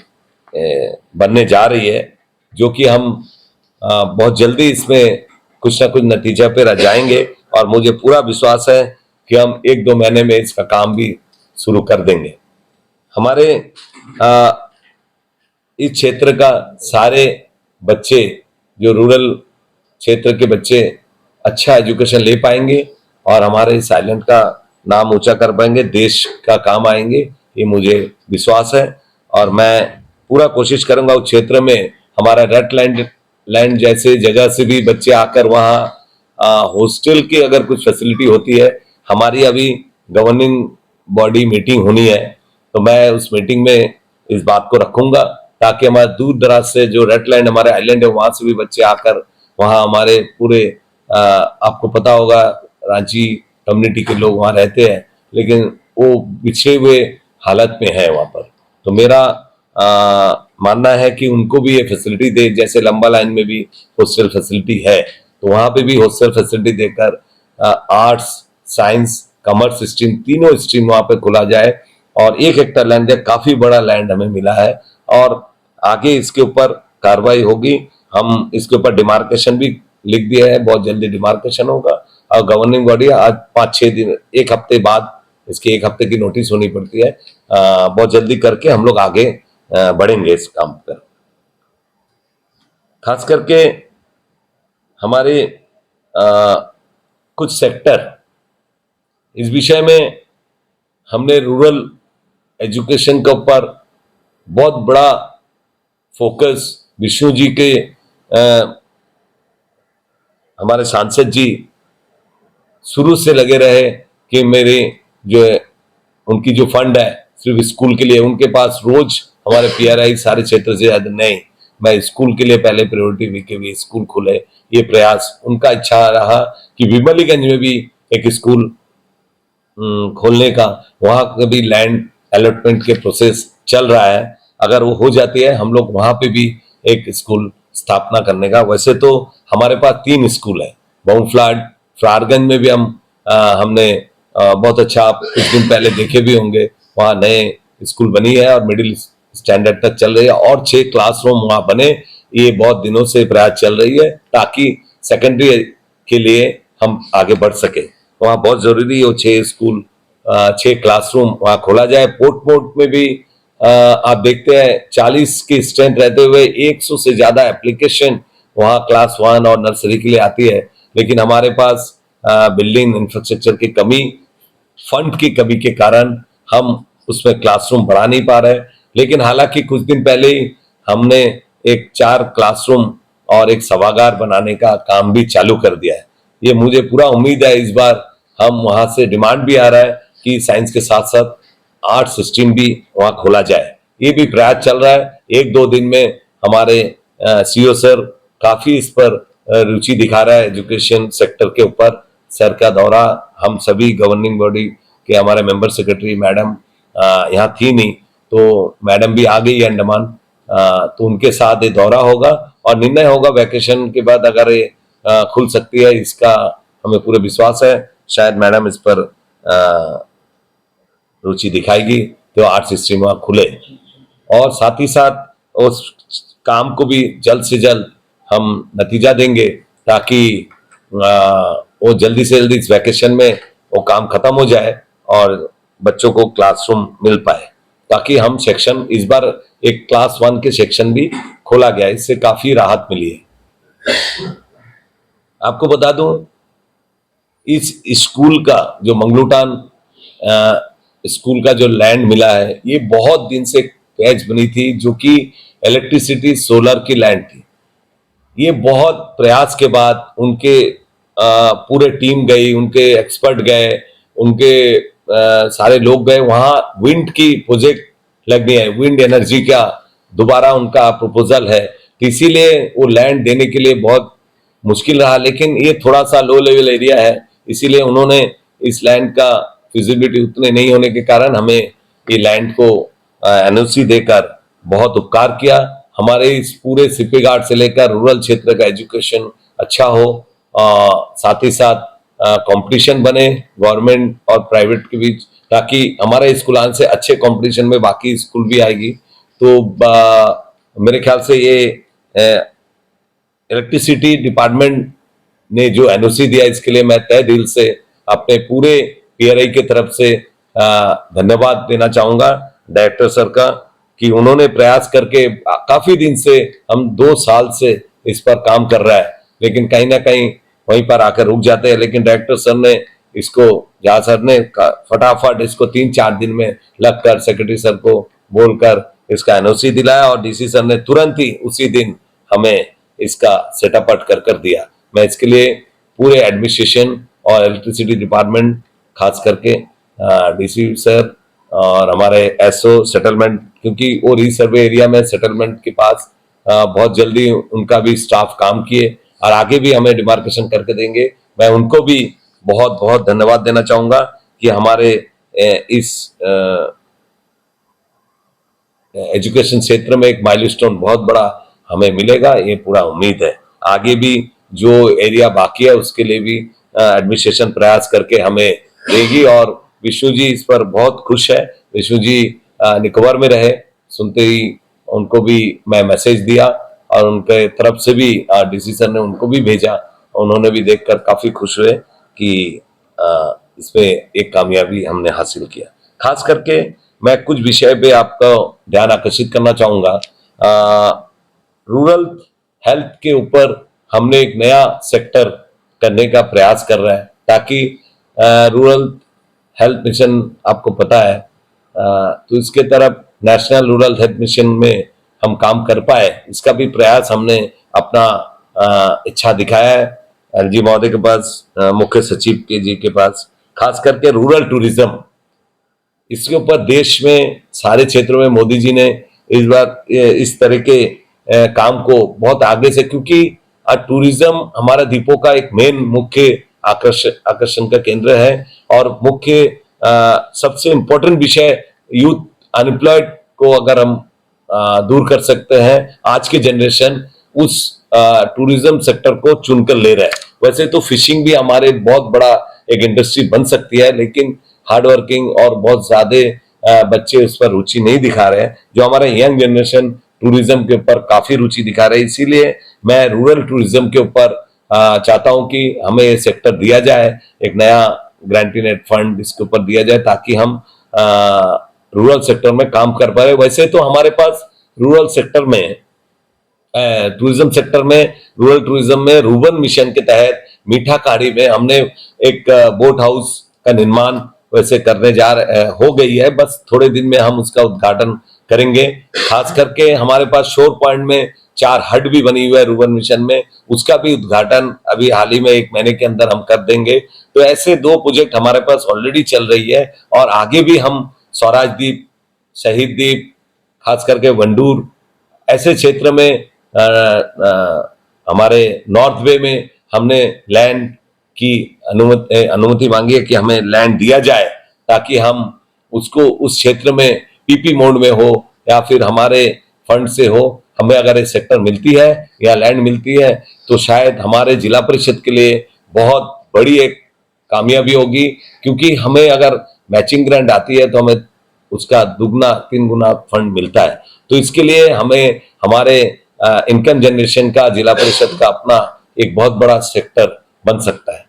बनने जा रही है, जो कि हम बहुत जल्दी इसमें कुछ ना कुछ नतीजा पे आ जाएंगे। और मुझे पूरा विश्वास है कि हम 1-2 महीने में इसका काम भी शुरू कर देंगे। हमारे इस क्षेत्र का सारे बच्चे, जो रूरल क्षेत्र के बच्चे, अच्छा एजुकेशन ले पाएंगे और हमारे इस आइलैंड का नाम ऊंचा कर पाएंगे, देश का काम आएंगे, ये मुझे विश्वास है। और मैं पूरा कोशिश करूंगा उस क्षेत्र में हमारा रेड लैंड जैसे जगह से भी बच्चे आकर वहाँ हॉस्टल की अगर कुछ फैसिलिटी होती है, हमारी अभी गवर्निंग बॉडी मीटिंग होनी है, तो मैं उस मीटिंग में इस बात को रखूंगा, ताकि हमारे दूर दराज से जो रेड लैंड हमारे आइलैंड है, वहां से भी बच्चे आकर वहाँ हमारे पूरे आपको पता होगा रांची कम्युनिटी के लोग वहाँ रहते हैं, लेकिन वो पिछड़े हुए हालत में है वहाँ पर। तो मेरा मानना है कि उनको भी ये फैसिलिटी दे, जैसे लंबा लाइन में भी हॉस्टल फैसिलिटी है, तो वहाँ पे भी हॉस्टल फैसिलिटी देकर आर्ट्स, साइंस, कॉमर्स स्ट्रीम, तीनों स्ट्रीम वहाँ पे खुला जाए। और 1 हेक्टेयर लैंड है, काफी बड़ा लैंड हमें मिला है, और आगे इसके ऊपर कार्रवाई होगी। हम इसके ऊपर डिमार्केशन भी लिख दिया है, बहुत जल्दी डिमार्केशन होगा। और गवर्निंग बॉडी आज 5-6 दिन, 1 हफ्ते बाद, इसकी 1 हफ्ते की नोटिस होनी पड़ती है, बहुत जल्दी करके हम लोग आगे बढ़ेंगे इस काम पर। खास करके हमारे कुछ सेक्टर, इस विषय में हमने रूरल एजुकेशन के ऊपर बहुत बड़ा फोकस विष्णु जी के हमारे सांसद जी शुरू से लगे रहे कि मेरे जो है उनकी जो फंड है सिर्फ स्कूल के लिए, उनके पास रोज हमारे पीआरआई सारे क्षेत्र से ज्यादा नहीं, मैं स्कूल के लिए पहले प्रायोरिटी दी कि भी स्कूल खुले, ये प्रयास उनका इच्छा रहा कि विमलीगंज में भी एक स्कूल खोलने का, वहां का भी लैंड अलॉटमेंट के प्रोसेस चल रहा है। अगर वो हो जाती है, हम लोग वहां पे भी एक स्कूल स्थापना करने का। वैसे तो हमारे पास 3 स्कूल है, बाउंफ्लाड, फ्रारगंज में भी हमने बहुत अच्छा, आप कुछ दिन पहले देखे भी होंगे, वहाँ नए स्कूल बनी है और मिडिल स्टैंडर्ड तक चल रही है, और 6 क्लासरूम वहाँ बने। ये बहुत दिनों से प्रयास चल रही है ताकि सेकेंडरी के लिए हम आगे बढ़ सके। वहाँ बहुत जरूरी है वो 6 स्कूल, 6 क्लासरूम वहाँ खोला जाए। पोर्ट में भी आप देखते हैं 40 की स्ट्रेंथ रहते हुए 100 से ज्यादा एप्लीकेशन वहाँ क्लास 1 और नर्सरी के लिए आती है, लेकिन हमारे पास बिल्डिंग इंफ्रास्ट्रक्चर की कमी, फंड की कमी के कारण हम उसमें क्लासरूम बढ़ा नहीं पा रहे। लेकिन हालांकि कुछ दिन पहले ही हमने एक 4 क्लासरूम और एक सभागार बनाने का काम भी चालू कर दिया है। ये मुझे पूरा उम्मीद है इस बार हम वहां से डिमांड भी आ रहा है कि साइंस के साथ साथ आर्ट्स स्ट्रीम भी वहां खोला जाए, ये भी प्रयास चल रहा है। 1-2 दिन में हमारे सीओ सर काफी इस पर रुचि दिखा रहा है, एजुकेशन सेक्टर के ऊपर सर का दौरा हम सभी गवर्निंग बॉडी के हमारे मेंबर सेक्रेटरी मैडम यहाँ थी नहीं, तो मैडम भी आ गई अंडमान, तो उनके साथ ये दौरा होगा और निर्णय होगा वैकेशन के बाद अगर ये खुल सकती है, इसका हमें पूरे विश्वास है। शायद मैडम इस पर रुचि दिखाएगी तो आर्ट्स स्ट्रीम वहाँ खुले, और साथ ही साथ उस काम को भी जल्द से जल्द हम नतीजा देंगे ताकि वो जल्दी से जल्दी इस वैकेशन में वो काम खत्म हो जाए और बच्चों को क्लासरूम मिल पाए, ताकि हम सेक्शन इस बार एक क्लास 1 के सेक्शन भी खोला गया, इससे काफी राहत मिली है। आपको बता दूं, इस स्कूल का जो मंगलूटान स्कूल का जो लैंड मिला है, ये बहुत दिन से पैच बनी थी, जो कि इलेक्ट्रिसिटी सोलर की लैंड थी। ये बहुत प्रयास के बाद उनके पूरे टीम गई, उनके एक्सपर्ट गए, उनके सारे लोग गए वहां, विंड की प्रोजेक्ट लगनी है, विंड एनर्जी का दोबारा उनका प्रपोजल है, तो इसीलिए वो लैंड देने के लिए बहुत मुश्किल रहा। लेकिन ये थोड़ा सा लो लेवल एरिया है, इसीलिए उन्होंने इस लैंड का फिजिबिलिटी उतने नहीं होने के कारण हमें ये लैंड को एनओसी देकर बहुत उपकार किया। हमारे इस पूरे सिपी घाट से लेकर रूरल क्षेत्र का एजुकेशन अच्छा हो, साथ ही साथ कंपटीशन बने गवर्नमेंट और प्राइवेट के बीच, ताकि हमारे स्कूल से अच्छे कंपटीशन में बाकी स्कूल भी आएगी। तो मेरे ख्याल से ये इलेक्ट्रिसिटी डिपार्टमेंट ने जो एनओसी दिया, इसके लिए मैं तहे दिल से अपने पूरे पीआरआई की तरफ से धन्यवाद देना चाहूंगा डायरेक्टर सर का, कि उन्होंने प्रयास करके काफी दिन से, हम 2 साल से इस पर काम कर रहा है, लेकिन कहीं ना कहीं वहीं पर आकर रुक जाते हैं। लेकिन डायरेक्टर सर ने इसको, झा सर ने फटाफट इसको 3-4 दिन में लगकर सेक्रेटरी सर को बोलकर इसका एनओसी दिलाया, और डीसी सर ने तुरंत ही उसी दिन हमें इसका सेटअप कर दिया। मैं इसके लिए पूरे एडमिनिस्ट्रेशन और इलेक्ट्रिसिटी डिपार्टमेंट, खास करके डीसी सर और हमारे एसओ सेटलमेंट, क्योंकि वो रीसर्वे एरिया में सेटलमेंट के पास बहुत जल्दी उनका भी स्टाफ काम किए और आगे भी हमें डिमार्केशन करके देंगे। मैं उनको भी बहुत बहुत धन्यवाद देना चाहूंगा कि हमारे इस एजुकेशन क्षेत्र में एक माइलस्टोन बहुत बड़ा हमें मिलेगा, ये पूरा उम्मीद है। आगे भी जो एरिया बाकी है उसके लिए भी एडमिनिस्ट्रेशन प्रयास करके हमें देगी, और विष्णु जी इस पर बहुत खुश है। विष्णु जी निकोबार में रहे, सुनते ही उनको भी मैं मैसेज दिया और उनके तरफ से भी डीसी सर ने उनको भी भेजा, उन्होंने भी देखकर काफी खुश हुए कि इसमें एक कामयाबी हमने हासिल किया। खास करके मैं कुछ विषय पे आपका ध्यान आकर्षित करना चाहूंगा। रूरल हेल्थ के ऊपर हमने एक नया सेक्टर करने का प्रयास कर रहा है, ताकि रूरल हेल्थ मिशन आपको पता है, तो इसके तरफ नेशनल रूरल हेल्थ मिशन में हम काम कर पाए, इसका भी प्रयास हमने अपना इच्छा दिखाया है एलजी महोदय के पास, मुख्य सचिव के जी के पास। खास करके रूरल टूरिज्म, इसके ऊपर देश में सारे क्षेत्रों में मोदी जी ने इस बार इस तरह के काम को बहुत आगे से, क्योंकि टूरिज्म हमारा द्वीपों का एक मेन मुख्य आकर्षण का केंद्र है, और मुख्य सबसे इम्पोर्टेंट विषय यूथ अनएम्प्लॉयड को अगर हम दूर कर सकते हैं, आज के जनरेशन उस टूरिज्म सेक्टर को चुनकर ले रहा है। वैसे तो फिशिंग भी हमारे बहुत बड़ा एक इंडस्ट्री बन सकती है, लेकिन हार्ड वर्किंग और बहुत ज्यादा बच्चे उस पर रुचि नहीं दिखा रहे हैं। जो हमारे यंग जनरेशन टूरिज्म के ऊपर काफी रुचि दिखा रहे हैं, इसीलिए मैं रूरल टूरिज्म के ऊपर चाहता हूं कि हमें ये सेक्टर दिया जाए, एक नया ग्रांटीनेट फंड इसके ऊपर दिया जाए, ताकि हम रूरल सेक्टर में काम कर पाए। वैसे तो हमारे पास रूरल सेक्टर में, टूरिज्म सेक्टर में, रूरल टूरिज्म में रूबन मिशन के तहत मीठा खाड़ी में हमने एक बोट हाउस का निर्माण वैसे करने हो गई है, बस थोड़े दिन में हम उसका उद्घाटन करेंगे। खास करके हमारे पास शोर पॉइंट में 4 हट भी बनी हुई है रूबन मिशन में, उसका भी उद्घाटन अभी हाल ही में 1 महीने के अंदर हम कर देंगे। तो ऐसे 2 प्रोजेक्ट हमारे पास ऑलरेडी चल रही है, और आगे भी हम स्वराज द्वीप, शहीद द्वीप, खास करके वंडूर, ऐसे क्षेत्र में हमारे नॉर्थ वे में हमने लैंड की अनुमति मांगी है कि हमें लैंड दिया जाए, ताकि हम उसको उस क्षेत्र में पीपी मोड में हो या फिर हमारे फंड से हो, हमें अगर ये सेक्टर मिलती है या लैंड मिलती है तो शायद हमारे जिला परिषद के लिए बहुत बड़ी एक कामयाबी होगी। क्योंकि हमें अगर मैचिंग ग्रांट आती है तो हमें उसका दुगना 3 गुना फंड मिलता है। तो इसके लिए हमें हमारे इनकम जनरेशन का जिला परिषद का अपना एक बहुत बड़ा सेक्टर बन सकता है।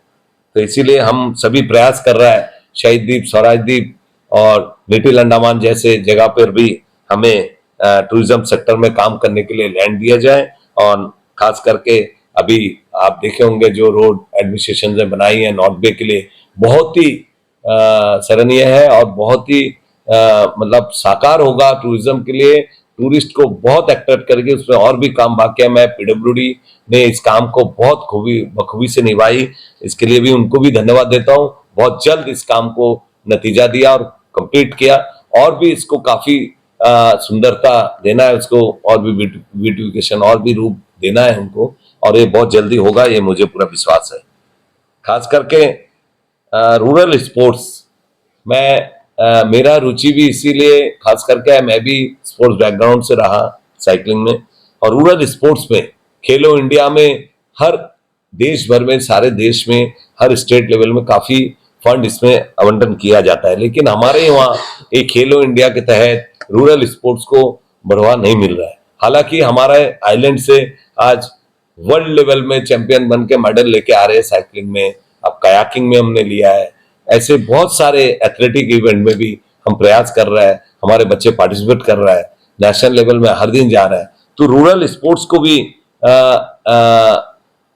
तो इसीलिए हम सभी प्रयास कर रहा है, शहीद द्वीप, स्वराज द्वीप और लिटिल अंडमान जैसे जगह पर भी हमें टूरिज्म सेक्टर में काम करने के लिए लैंड दिया जाए। और खास करके अभी आप देखे होंगे जो रोड एडमिनिस्ट्रेशन ने बनाई है नॉर्थ बे के लिए, बहुत ही सराहनीय है और बहुत ही मतलब साकार होगा टूरिज्म के लिए। टूरिस्ट को बहुत अट्रैक्ट करके उसमें और भी काम बाकी है। मैं पीडब्ल्यूडी ने इस काम को बहुत बखूबी से निभाई, इसके लिए भी उनको भी धन्यवाद देता हूँ। बहुत जल्द इस काम को नतीजा दिया और कंप्लीट किया, और भी इसको काफी सुंदरता देना है उसको, और भी ब्यूटिफिकेशन और भी रूप देना है उनको, और ये बहुत जल्दी होगा, ये मुझे पूरा विश्वास है। खास करके रूरल स्पोर्ट्स में मेरा रुचि भी इसीलिए खास करके है, मैं भी स्पोर्ट्स बैकग्राउंड से रहा साइकिलिंग में, और रूरल स्पोर्ट्स में खेलो इंडिया में हर देश भर में, सारे देश में, हर स्टेट लेवल में काफी फंड इसमें आवंटन किया जाता है। लेकिन हमारे यहाँ एक खेलो इंडिया के तहत रूरल स्पोर्ट्स को बढ़ावा नहीं मिल रहा है। हालांकि हमारे आइलैंड से आज वर्ल्ड लेवल में चैंपियन बन के मेडल लेके आ रहे हैं साइकिलिंग में, अब कयाकिंग में हमने लिया है, ऐसे बहुत सारे एथलेटिक इवेंट में भी हम प्रयास कर रहे हैं, हमारे बच्चे पार्टिसिपेट कर रहे हैं, नेशनल लेवल में हर दिन जा रहे हैं। तो रूरल स्पोर्ट्स को भी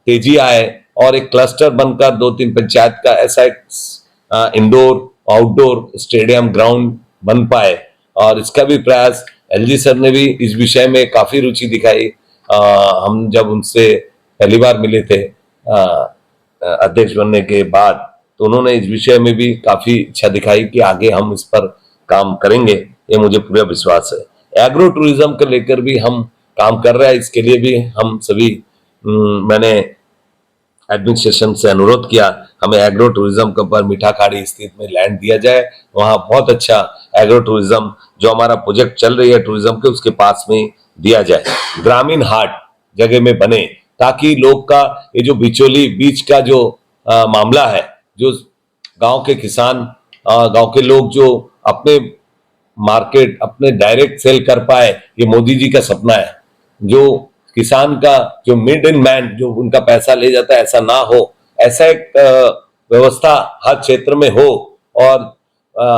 तेजी आए और एक क्लस्टर बनकर 2-3 पंचायत का ऐसा एक इंडोर आउटडोर स्टेडियम ग्राउंड बन पाए, और इसका भी प्रयास एलजी सर ने भी इस विषय में काफी रुचि दिखाई। हम जब उनसे पहली बार मिले थे अध्यक्ष बनने के बाद, तो उन्होंने इस विषय में भी काफी इच्छा दिखाई कि आगे हम इस पर काम करेंगे, ये मुझे पूरा विश्वास है। एग्रो टूरिज्म को लेकर भी हम काम कर रहे हैं, इसके लिए भी हम सभी मैंने एडमिनिस्ट्रेशन से अनुरोध किया, हमें एग्रो टूरिज्म के ऊपर मीठा खाड़ी स्थित में लैंड दिया जाए, वहाँ बहुत अच्छा एग्रो टूरिज्म जो हमारा प्रोजेक्ट चल रही है टूरिज्म के, उसके पास में दिया जाए, ग्रामीण हाट जगह में बने, ताकि लोग का ये जो बिचौली बीच का जो मामला है, जो गांव के किसान गांव के लोग जो अपने मार्केट अपने डायरेक्ट सेल कर पाए, ये मोदी जी का सपना है। जो किसान का जो मिड इन मैन जो उनका पैसा ले जाता है, ऐसा ना हो, ऐसा एक व्यवस्था हर क्षेत्र में हो, और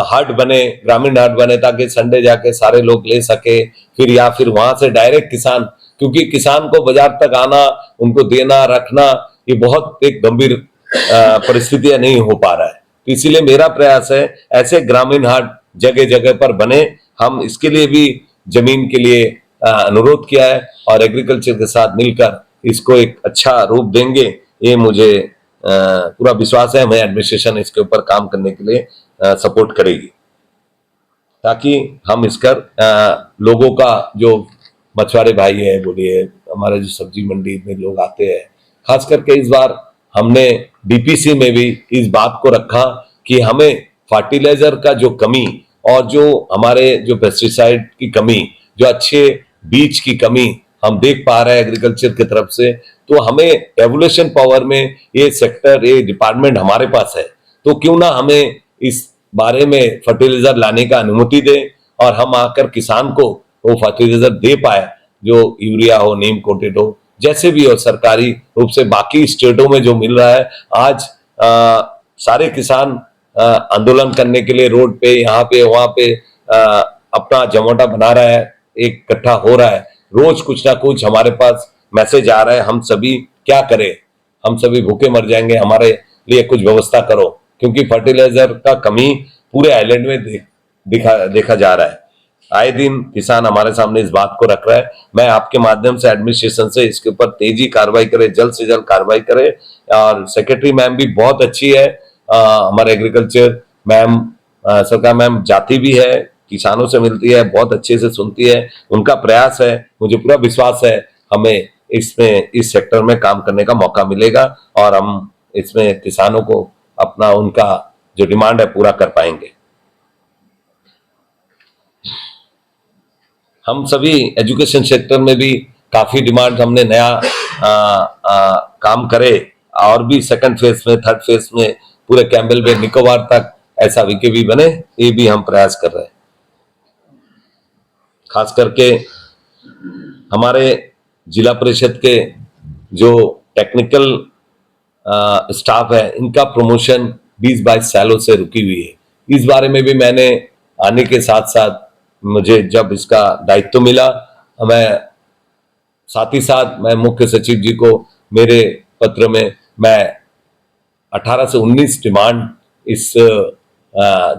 हाट बने, ग्रामीण हाट बने, ताकि संडे जाके सारे लोग ले सके, फिर या फिर वहां से डायरेक्ट किसान, क्योंकि किसान को बाजार तक आना, उनको देना रखना, ये बहुत एक गंभीर परिस्थितियां नहीं हो पा रहा है। तो इसीलिए मेरा प्रयास है ऐसे ग्रामीण हाट जगह जगह पर बने। हम इसके लिए भी जमीन के लिए अनुरोध किया है, और एग्रीकल्चर के साथ मिलकर इसको एक अच्छा रूप देंगे, ये मुझे पूरा विश्वास है। हमें एडमिनिस्ट्रेशन इसके ऊपर काम करने के लिए सपोर्ट करेगी, ताकि हम इसकर लोगों का जो मछुआरे भाई है, बोलिए हमारे जो सब्जी मंडी में लोग आते हैं, खास करके इस बार हमने डीपीसी में भी इस बात को रखा कि हमें फर्टिलाइजर का जो कमी, और जो हमारे जो पेस्टिसाइड की कमी, जो अच्छे बीज की कमी हम देख पा रहे हैं एग्रीकल्चर की तरफ से, तो हमें रेगुलेशन पावर में ये सेक्टर, ये डिपार्टमेंट हमारे पास है, तो क्यों ना हमें इस बारे में फर्टिलाइजर लाने का अनुमति दे, और हम आकर किसान को वो फर्टिलाइजर दे पाए, जो यूरिया हो, नीम कोटेड हो, जैसे भी हो, सरकारी रूप से बाकी स्टेटों में जो मिल रहा है। आज सारे किसान आंदोलन करने के लिए रोड पे, यहाँ पे, वहां पे अपना जमोटा बना रहा है, एक इकट्ठा हो रहा है, रोज कुछ ना कुछ हमारे पास मैसेज आ रहा है, हम सभी क्या करें, हम सभी भूखे मर जाएंगे, हमारे लिए कुछ व्यवस्था करो, क्योंकि फर्टिलाइजर का कमी पूरे आइलैंड में देखा जा रहा है। आए दिन किसान हमारे सामने इस बात को रख रहा है। मैं आपके माध्यम से एडमिनिस्ट्रेशन से इसके ऊपर तेजी कार्रवाई करे, जल्द से जल्द कार्रवाई करे। और सेक्रेटरी मैम भी बहुत अच्छी है, हमारे एग्रीकल्चर मैम, सरकार मैम जाती भी है, किसानों से मिलती है, बहुत अच्छे से सुनती है, उनका प्रयास है, मुझे पूरा विश्वास है हमें इसमें इस सेक्टर में काम करने का मौका मिलेगा, और हम इसमें किसानों को अपना उनका जो डिमांड है पूरा कर पाएंगे। हम सभी एजुकेशन सेक्टर में भी काफी डिमांड हमने नया काम करे और भी सेकंड फेज में, थर्ड फेज में पूरे कैंबेल बे निकोबार तक ऐसा वीकेबी बने, ये भी हम प्रयास कर रहे हैं। खास करके हमारे जिला परिषद के जो टेक्निकल स्टाफ है, इनका प्रमोशन 20-22 सालों से रुकी हुई है। इस बारे में भी मैंने आने के साथ साथ मुझे जब इसका दायित्व मिला, मैं साथ ही साथ मैं मुख्य सचिव जी को मेरे पत्र में मैं 18 से 19 डिमांड इस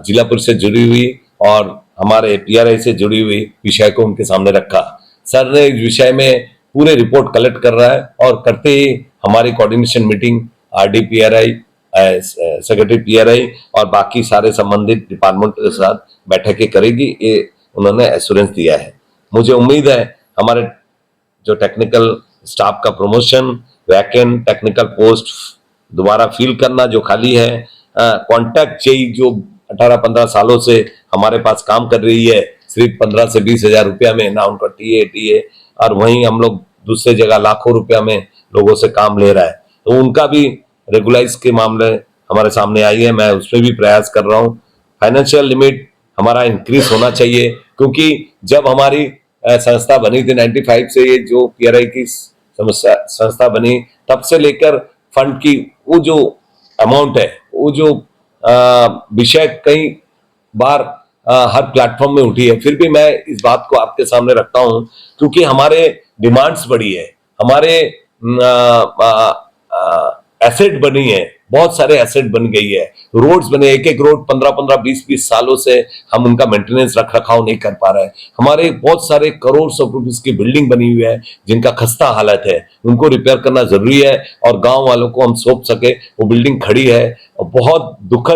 जिला परिषद जुड़ी हुई और हमारे पीआरआई से जुड़ी हुई विषय को उनके सामने रखा। सर ने इस विषय में पूरे रिपोर्ट कलेक्ट कर रहा है और करते ही हमारी coordination meeting RD PRI, secretary PRI और बाकी सारे संबंधित डिपार्टमेंट के साथ बैठकें करेगी, ये उन्होंने एश्योरेंस दिया है। मुझे उम्मीद है हमारे जो टेक्निकल स्टाफ का प्रमोशन, वैकेंट टेक्निकल पोस्ट दोबारा फिल करना जो खाली है, कॉन्ट्रैक्ट चाहिए जो 18-15 सालों से हमारे पास काम कर रही है सिर्फ 15 से 20 हजार रुपया में, ना उनका टीए और वहीं हम लोग दूसरे जगह लाखों रुपया में लोगों से काम ले रहा है, तो उनका भी रेगुलाइज के मामले हमारे सामने आई है। मैं उसमें भी प्रयास कर रहा हूँ। फाइनेंशियल लिमिट हमारा इंक्रीज होना चाहिए, क्योंकि जब हमारी संस्था बनी थी 95 से, ये जो पीआरआई की संस्था बनी तब से लेकर फंड की वो जो अमाउंट है, वो जो विषय कई बार हर प्लेटफॉर्म में उठी है, फिर भी मैं इस बात को आपके सामने रखता हूं क्योंकि हमारे डिमांड्स बढ़ी है, हमारे एसेट बनी है, बहुत सारे एसेट बन गई है, रोड्स बने, एक एक रोड 15-15, 20-20 सालों से हम उनका मेंटेनेंस रख रखाव नहीं कर पा रहे हैं। हमारे बहुत सारे करोड़ ऑफ रुपीस की बिल्डिंग बनी हुई है जिनका खस्ता हालत है, उनको रिपेयर करना जरूरी है और गांव वालों को हम सौंप सके। वो बिल्डिंग खड़ी है और बहुत दुख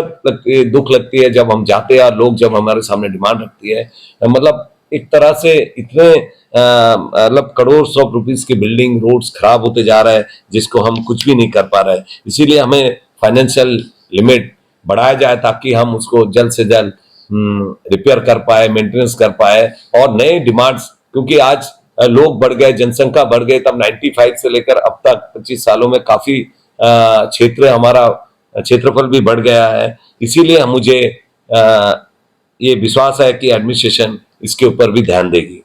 लगती है जब हम जाते हैं और लोग जब हमारे सामने डिमांड रखती है, मतलब एक तरह से इतने मतलब करोड़ ऑफ रुपीस की बिल्डिंग, रोड्स खराब होते जा रहा है जिसको हम कुछ भी नहीं कर पा रहे हैं। इसीलिए हमें फाइनेंशियल लिमिट बढ़ाया जाए ताकि हम उसको जल्द से जल्द रिपेयर कर पाए, मेंटेनेंस कर पाए और नए डिमांड्स, क्योंकि आज लोग बढ़ गए, जनसंख्या बढ़ गई, तब 95 से लेकर अब तक 25 सालों में काफी क्षेत्र हमारा क्षेत्रफल भी बढ़ गया है। इसीलिए मुझे ये विश्वास है कि एडमिनिस्ट्रेशन इसके ऊपर भी ध्यान देगी।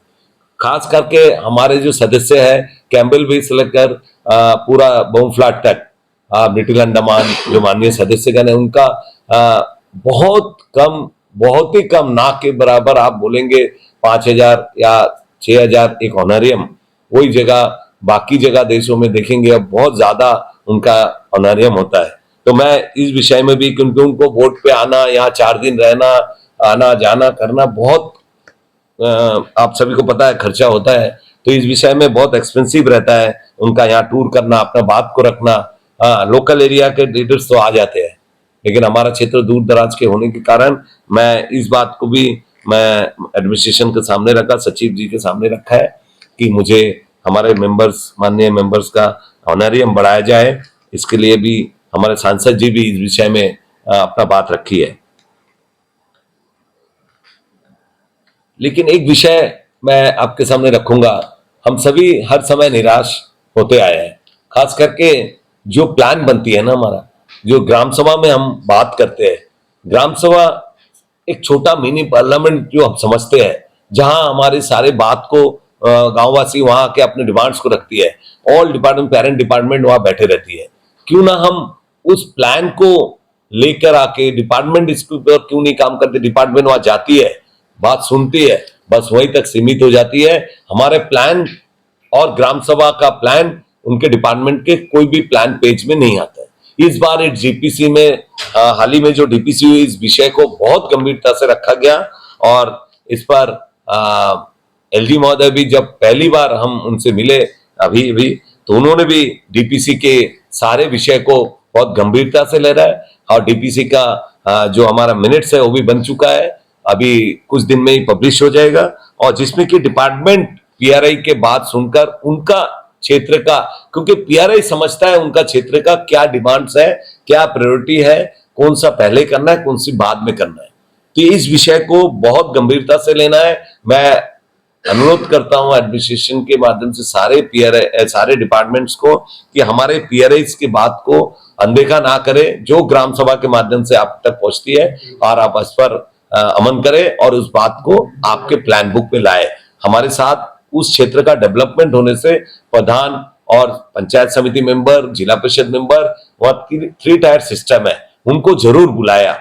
खास करके हमारे जो सदस्य है कैंबेल बे से लेकर पूरा बोमफ्लाट तक, लिटिल अंडमान जो माननीय सदस्यगण है, उनका बहुत ही कम, ना के बराबर आप बोलेंगे 5,000 या 6,000 एक ऑनरियम, वही जगह बाकी जगह देशों में देखेंगे अब बहुत ज्यादा उनका ऑनरियम होता है। तो मैं इस विषय में भी, क्योंकि उनको वोट पे आना, यहाँ 4 दिन रहना, आना जाना करना बहुत आप सभी को पता है खर्चा होता है, तो इस विषय में बहुत एक्सपेंसिव रहता है उनका यहाँ टूर करना, अपना बात को रखना। लोकल एरिया के लीडर्स तो आ जाते हैं, लेकिन हमारा क्षेत्र दूर दराज के होने के कारण मैं इस बात को भी मैं एडमिनिस्ट्रेशन के सामने रखा, सचिव जी के सामने रखा है कि मुझे हमारे मेंबर्स, माननीय मेंबर्स का ऑनरियम बढ़ाया जाए। इसके लिए भी हमारे सांसद जी भी इस विषय में अपना बात रखी है। लेकिन एक विषय मैं आपके सामने रखूंगा, हम सभी हर समय निराश होते आए हैं। खास करके जो प्लान बनती है ना, हमारा जो ग्राम सभा में हम बात करते हैं, ग्राम सभा एक छोटा मिनी पार्लियामेंट जो हम समझते हैं, जहां हमारे सारे बात को गांववासी वहां के अपने डिमांड्स को रखती है, ऑल डिपार्टमेंट, पेरेंट डिपार्टमेंट वहां बैठे रहती है। क्यों ना हम उस प्लान को लेकर आके, डिपार्टमेंट इसके ऊपर क्यों नहीं काम करते, डिपार्टमेंट वहां जाती है, बात सुनती है, बस वहीं तक सीमित हो जाती है। हमारे प्लान और ग्राम सभा का प्लान उनके डिपार्टमेंट के कोई भी प्लान पेज में नहीं आता है। इस बार इस जीपीसी में हाल ही में जो डीपीसी हुई, इस विषय को बहुत गंभीरता से रखा गया और इस पर एलजी महोदय भी जब पहली बार हम उनसे मिले अभी तो उन्होंने भी डीपीसी के सारे विषय को बहुत गंभीरता से ले रहा है और डीपीसी का जो हमारा मिनट्स है वो भी बन चुका है, अभी कुछ दिन में ही पब्लिश हो जाएगा, और जिसमें कि डिपार्टमेंट पीआरआई के बात सुनकर उनका क्षेत्र का, क्योंकि पीआरआई समझता है उनका क्षेत्र का क्या डिमांड्स है, क्या प्रायोरिटी है, कौन सा पहले करना है, कौन सी बाद में करना है। तो इस विषय को बहुत गंभीरता से लेना है। मैं अनुरोध करता हूं एडमिनिस्ट्रेशन के माध्यम से सारे पीआरआई, सारे डिपार्टमेंट्स को कि हमारे पीआरआई की बात को अनदेखा ना करें, जो ग्राम सभा के माध्यम से आप तक पहुंचती है, और आप इस पर अमन करें और उस बात को आपके प्लान बुक में लाए। हमारे साथ उस क्षेत्र का डेवलपमेंट होने से प्रधान और पंचायत समिति मेंबर, जिला परिषद मेंबर, वह 3 टायर सिस्टम है, उनको जरूर बुलाया।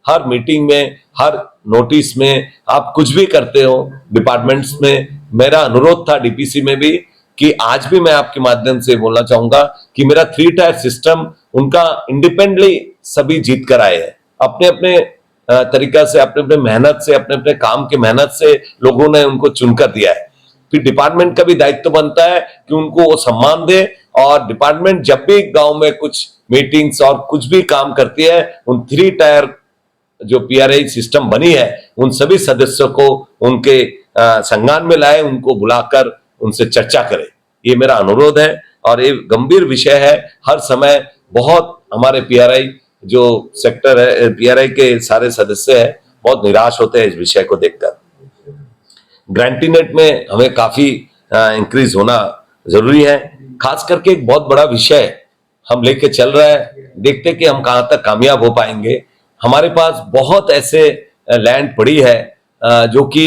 हर मीटिंग में, हर नोटिस में आप कुछ भी करते हो डिपार्टमेंट्स में, मेरा अनुरोध था डीपीसी में भी कि आज भी मैं आपके माध्यम से बोलना चाहूंगा कि मेरा 3 टायर सिस्टम उनका इंडिपेंडेंटली सभी जीत कर आए हैं, अपने अपने तरीका से, अपने अपने मेहनत से, अपने अपने काम की मेहनत से लोगों ने उनको चुनकर दिया है। फिर डिपार्टमेंट का भी दायित्व बनता है कि उनको वो सम्मान दे, और डिपार्टमेंट जब भी गांव में कुछ मीटिंग्स और कुछ भी काम करती है, उन 3 टायर जो पीआरआई सिस्टम बनी है उन सभी सदस्यों को उनके संज्ञान में लाए, उनको बुलाकर उनसे चर्चा करें। ये मेरा अनुरोध है और ये गंभीर विषय है। हर समय बहुत हमारे पीआरआई जो सेक्टर है, पीआरआई के सारे सदस्य हैं, बहुत निराश होते हैं इस विषय को देखकर। ग्रांटीनेट में हमें काफी इंक्रीज होना जरूरी है। खास करके एक बहुत बड़ा विषय हम लेके चल रहा है, देखते कि हम कहां तक कामयाब हो पाएंगे। हमारे पास बहुत ऐसे लैंड पड़ी है जो कि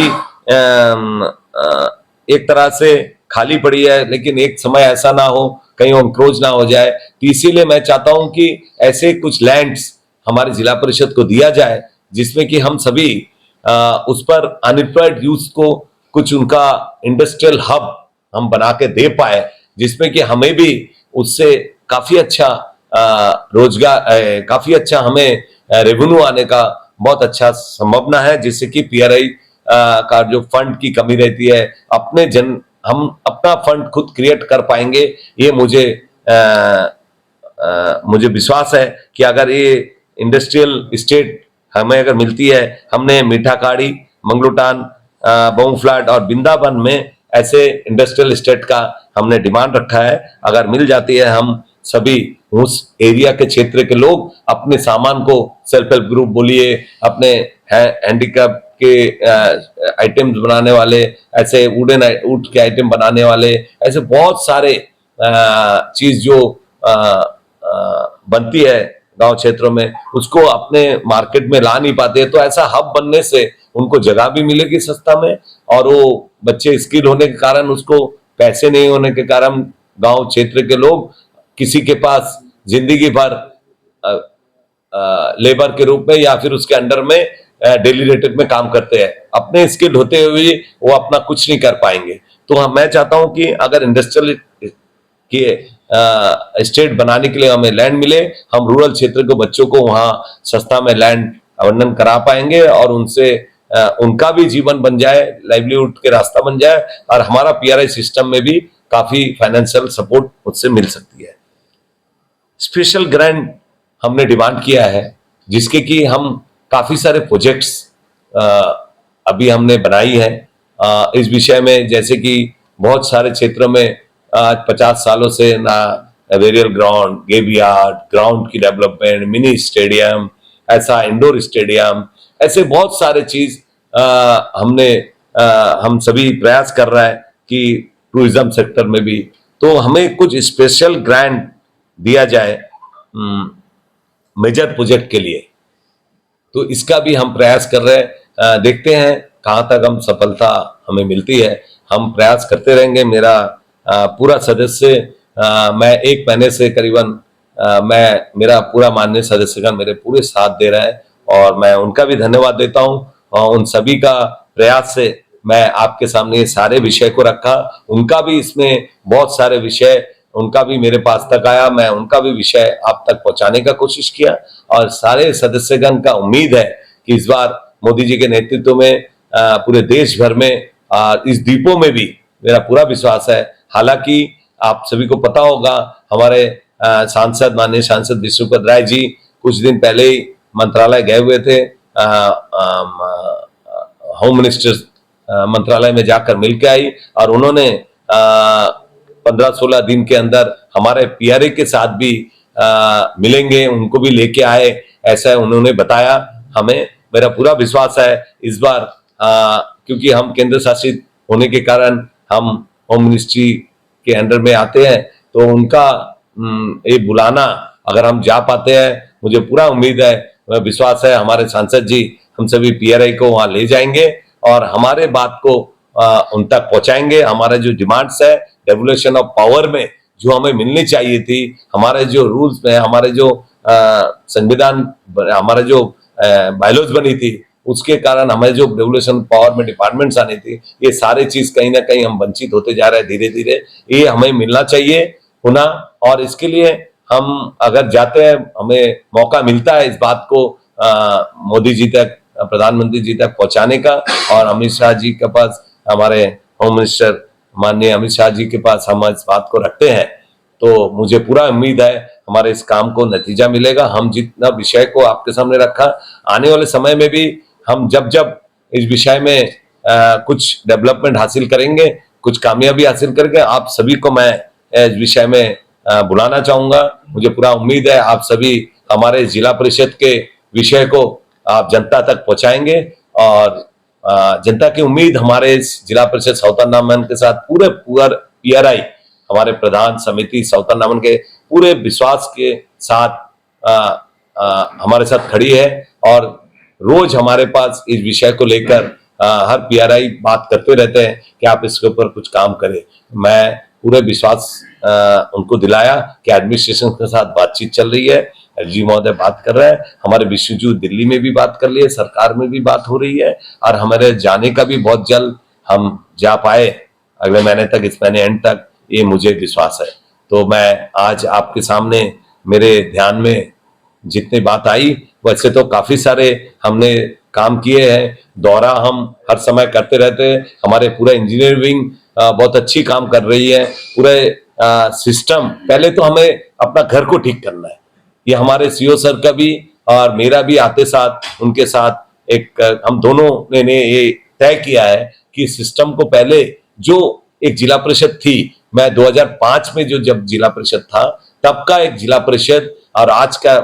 एक तरह से खाली पड़ी है, लेकिन एक समय ऐसा ना हो कहीं वो इंक्रोच ना हो जाए। तो इसीलिए मैं चाहता हूं कि ऐसे कुछ लैंड्स हमारे जिला परिषद को दिया जाए, जिसमें कि हम सभी उस पर अनएम्प्लॉयड यूथ को कुछ उनका इंडस्ट्रियल हब हम बना के दे पाए, जिसमें कि हमें भी उससे काफी अच्छा रोजगार, काफी अच्छा हमें रेवेन्यू आने का बहुत अच्छा संभावना है, जिससे कि पीआरआई का जो फंड की कमी रहती है, हम अपना फंड खुद क्रिएट कर पाएंगे। ये मुझे विश्वास है कि अगर ये इंडस्ट्रियल स्टेट हमें अगर मिलती है, हमने मीठाखाड़ी, मंगलुटान, बोंगफ्लाट और वृंदावन में ऐसे इंडस्ट्रियल स्टेट का हमने डिमांड रखा है। अगर मिल जाती है, हम सभी उस एरिया के क्षेत्र के लोग अपने सामान को, सेल्फ हेल्प ग्रुप बोलिए, अपने हैंडीक्राफ्ट के आइटम्स बनाने वाले, ऐसे वुड के आइटम बनाने वाले, ऐसे बहुत सारे चीज जो बनती है गांव क्षेत्रों में, उसको अपने मार्केट में ला नहीं पाते, तो ऐसा हब बनने से उनको जगह भी मिलेगी सस्ता में, और वो बच्चे स्किल होने के कारण, उसको पैसे नहीं होने के कारण गांव क्षेत्र के लोग किसी के पास जिंदगी भर लेबर के रूप में या फिर उसके अंडर में डेली रेटेड में काम करते हैं, अपने स्किल होते हुए वो अपना कुछ नहीं कर पाएंगे। तो मैं चाहता हूं कि अगर इंडस्ट्रियल के स्टेट बनाने के लिए हमें लैंड मिले, हम रूरल क्षेत्र के बच्चों को वहां सस्ता में लैंड आवंटन करा पाएंगे, और उनसे उनका भी जीवन बन जाए, लाइवलीहुड के रास्ता बन जाए, और हमारा पीआरआई सिस्टम में भी काफी फाइनेंशियल सपोर्ट उससे मिल सकती है। स्पेशल ग्रांट हमने डिमांड किया है, जिसके कि हम काफी सारे प्रोजेक्ट्स अभी हमने बनाई है इस विषय में, जैसे कि बहुत सारे क्षेत्रों में आज 50 सालों से ना वेरियल ग्राउंड, गेबियार्ड, ग्राउंड की डेवलपमेंट, मिनी स्टेडियम, ऐसा इंडोर स्टेडियम, ऐसे बहुत सारे चीज हम सभी प्रयास कर रहा है कि टूरिज्म सेक्टर में भी तो हमें कुछ स्पेशल ग्रांट दिया जाए मेजर प्रोजेक्ट के लिए। तो इसका भी हम प्रयास कर रहे हैं, देखते हैं कहां तक हम सफलता हमें मिलती है। हम प्रयास करते रहेंगे। मेरा पूरा सदस्य, मैं 1 महीने से करीबन मेरा पूरा माननीय सदस्यगण मेरे पूरे साथ दे रहा है, और मैं उनका भी धन्यवाद देता हूं। और उन सभी का प्रयास से मैं आपके सामने ये सारे विषय को रखा। उनका भी इसमें बहुत सारे विषय उनका भी मेरे पास तक आया, मैं उनका भी विषय आप तक पहुंचाने का कोशिश किया, और सारे सदस्यगण का उम्मीद है कि इस बार मोदी जी के नेतृत्व में पूरे देश भर में इस द्वीपों में भी मेरा पूरा विश्वास है। हालांकि आप सभी को पता होगा, हमारे माननीय सांसद विष्णुपद राय जी कुछ दिन पहले ही मंत्रालय गए हुए थे, होम मिनिस्टर मंत्रालय में जाकर मिलकर आई, और उन्होंने 15-16 दिन के अंदर हमारे पीआरए के साथ भी मिलेंगे, उनको भी लेके आए, ऐसा उन्होंने बताया हमें। मेरा पूरा विश्वास है इस बार, क्योंकि हम केंद्र शासित होने के कारण हम होम मिनिस्ट्री के अंडर में आते हैं, तो उनका ये बुलाना अगर हम जा पाते हैं, मुझे पूरा उम्मीद है, विश्वास है हमारे सांसद जी हम सभी पीआरआई को वहां ले जाएंगे और हमारे बात को उन तक पहुंचाएंगे। हमारे जो डिमांड्स है डेवोल्यूशन ऑफ पावर में जो हमें मिलनी चाहिए थी, हमारे जो रूल्स में, हमारे जो संविधान, हमारे जो बायलॉज बनी थी, उसके कारण हमें जो डेवोल्यूशन पावर में डिपार्टमेंट्स आनी थी, ये सारे चीज कहीं ना कहीं हम वंचित होते जा रहे हैं धीरे धीरे। ये हमें मिलना चाहिए पुनः, और इसके लिए हम अगर जाते हैं, हमें मौका मिलता है इस बात को मोदी जी तक, प्रधानमंत्री जी तक पहुंचाने का, और अमित शाह जी के पास, हमारे होम मिनिस्टर माननीय अमित शाह जी के पास हम इस बात को रखते हैं, तो मुझे पूरा उम्मीद है हमारे इस काम को नतीजा मिलेगा। हम जितना विषय को आपके सामने रखा, आने वाले समय में भी हम जब जब इस विषय में कुछ डेवलपमेंट हासिल करेंगे, कुछ कामयाबी हासिल करके आप सभी को मैं इस विषय में बुलाना चाहूंगा। मुझे पूरा उम्मीद है आप सभी हमारे जिला परिषद के विषय को आप जनता तक पहुंचाएंगे, और जनता की उम्मीद हमारे इस जिला परिषद सौतन के साथ पूरे पीआरआई, हमारे प्रधान समिति सौतन के पूरे विश्वास के साथ हमारे साथ खड़ी है, और रोज हमारे पास इस विषय को लेकर हर पीआरआई बात करते रहते हैं कि आप इसके ऊपर कुछ काम करें। मैं पूरे विश्वास उनको दिलाया कि एडमिनिस्ट्रेशन के साथ बातचीत चल रही है, एलजी महोदय बात कर रहे हैं, हमारे विष्णु दिल्ली में भी बात कर ली है, सरकार में भी बात हो रही है, और हमारे जाने का भी बहुत जल्द हम जा पाए अगले महीने तक, इस महीने एंड तक, ये मुझे विश्वास है। तो मैं आज आपके सामने, मेरे ध्यान में जितनी बात आई, वैसे तो काफी सारे हमने काम किए हैं, दौरा हम हर समय करते रहते हैं, हमारे पूरा इंजीनियर विंग बहुत अच्छी काम कर रही है, पूरे सिस्टम, पहले तो हमें अपना घर को ठीक करना है, ये हमारे सीओ सर का भी और मेरा भी आते साथ उनके साथ एक हम दोनों ने ये तय किया है कि सिस्टम को पहले, जो एक जिला परिषद थी, मैं 2005 में जो जब जिला परिषद था तब का एक जिला परिषद और आज का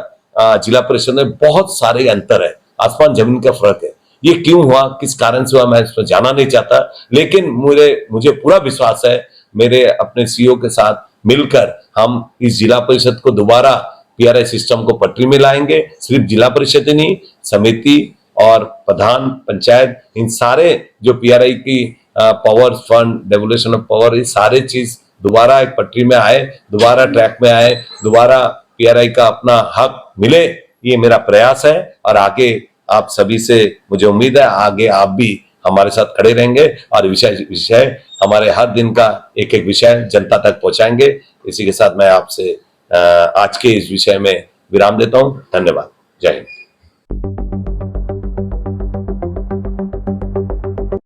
जिला परिषद में बहुत सारे अंतर है, आसमान जमीन का फर्क है। ये क्यों हुआ, किस कारण से हुआ, मैं इसमें जाना नहीं चाहता, लेकिन मुझे पूरा विश्वास है मेरे अपने सीईओ के साथ मिलकर हम इस जिला परिषद को दोबारा पीआरआई सिस्टम को पटरी में लाएंगे। सिर्फ जिला परिषद ही नहीं, समिति और प्रधान पंचायत, इन सारे जो पीआरआई की power fund, devolution of power, ये सारे चीज दोबारा एक पटरी में आए, दोबारा ट्रैक में आए, दोबारा पीआरआई का अपना हक मिले, ये मेरा प्रयास है। और आगे आप सभी से मुझे उम्मीद है आगे आप भी हमारे साथ खड़े रहेंगे और विषय हमारे हर दिन का एक एक विषय जनता तक पहुंचाएंगे। इसी के साथ मैं आपसे आज के इस विषय में विराम देता हूं। धन्यवाद। जय हिंद।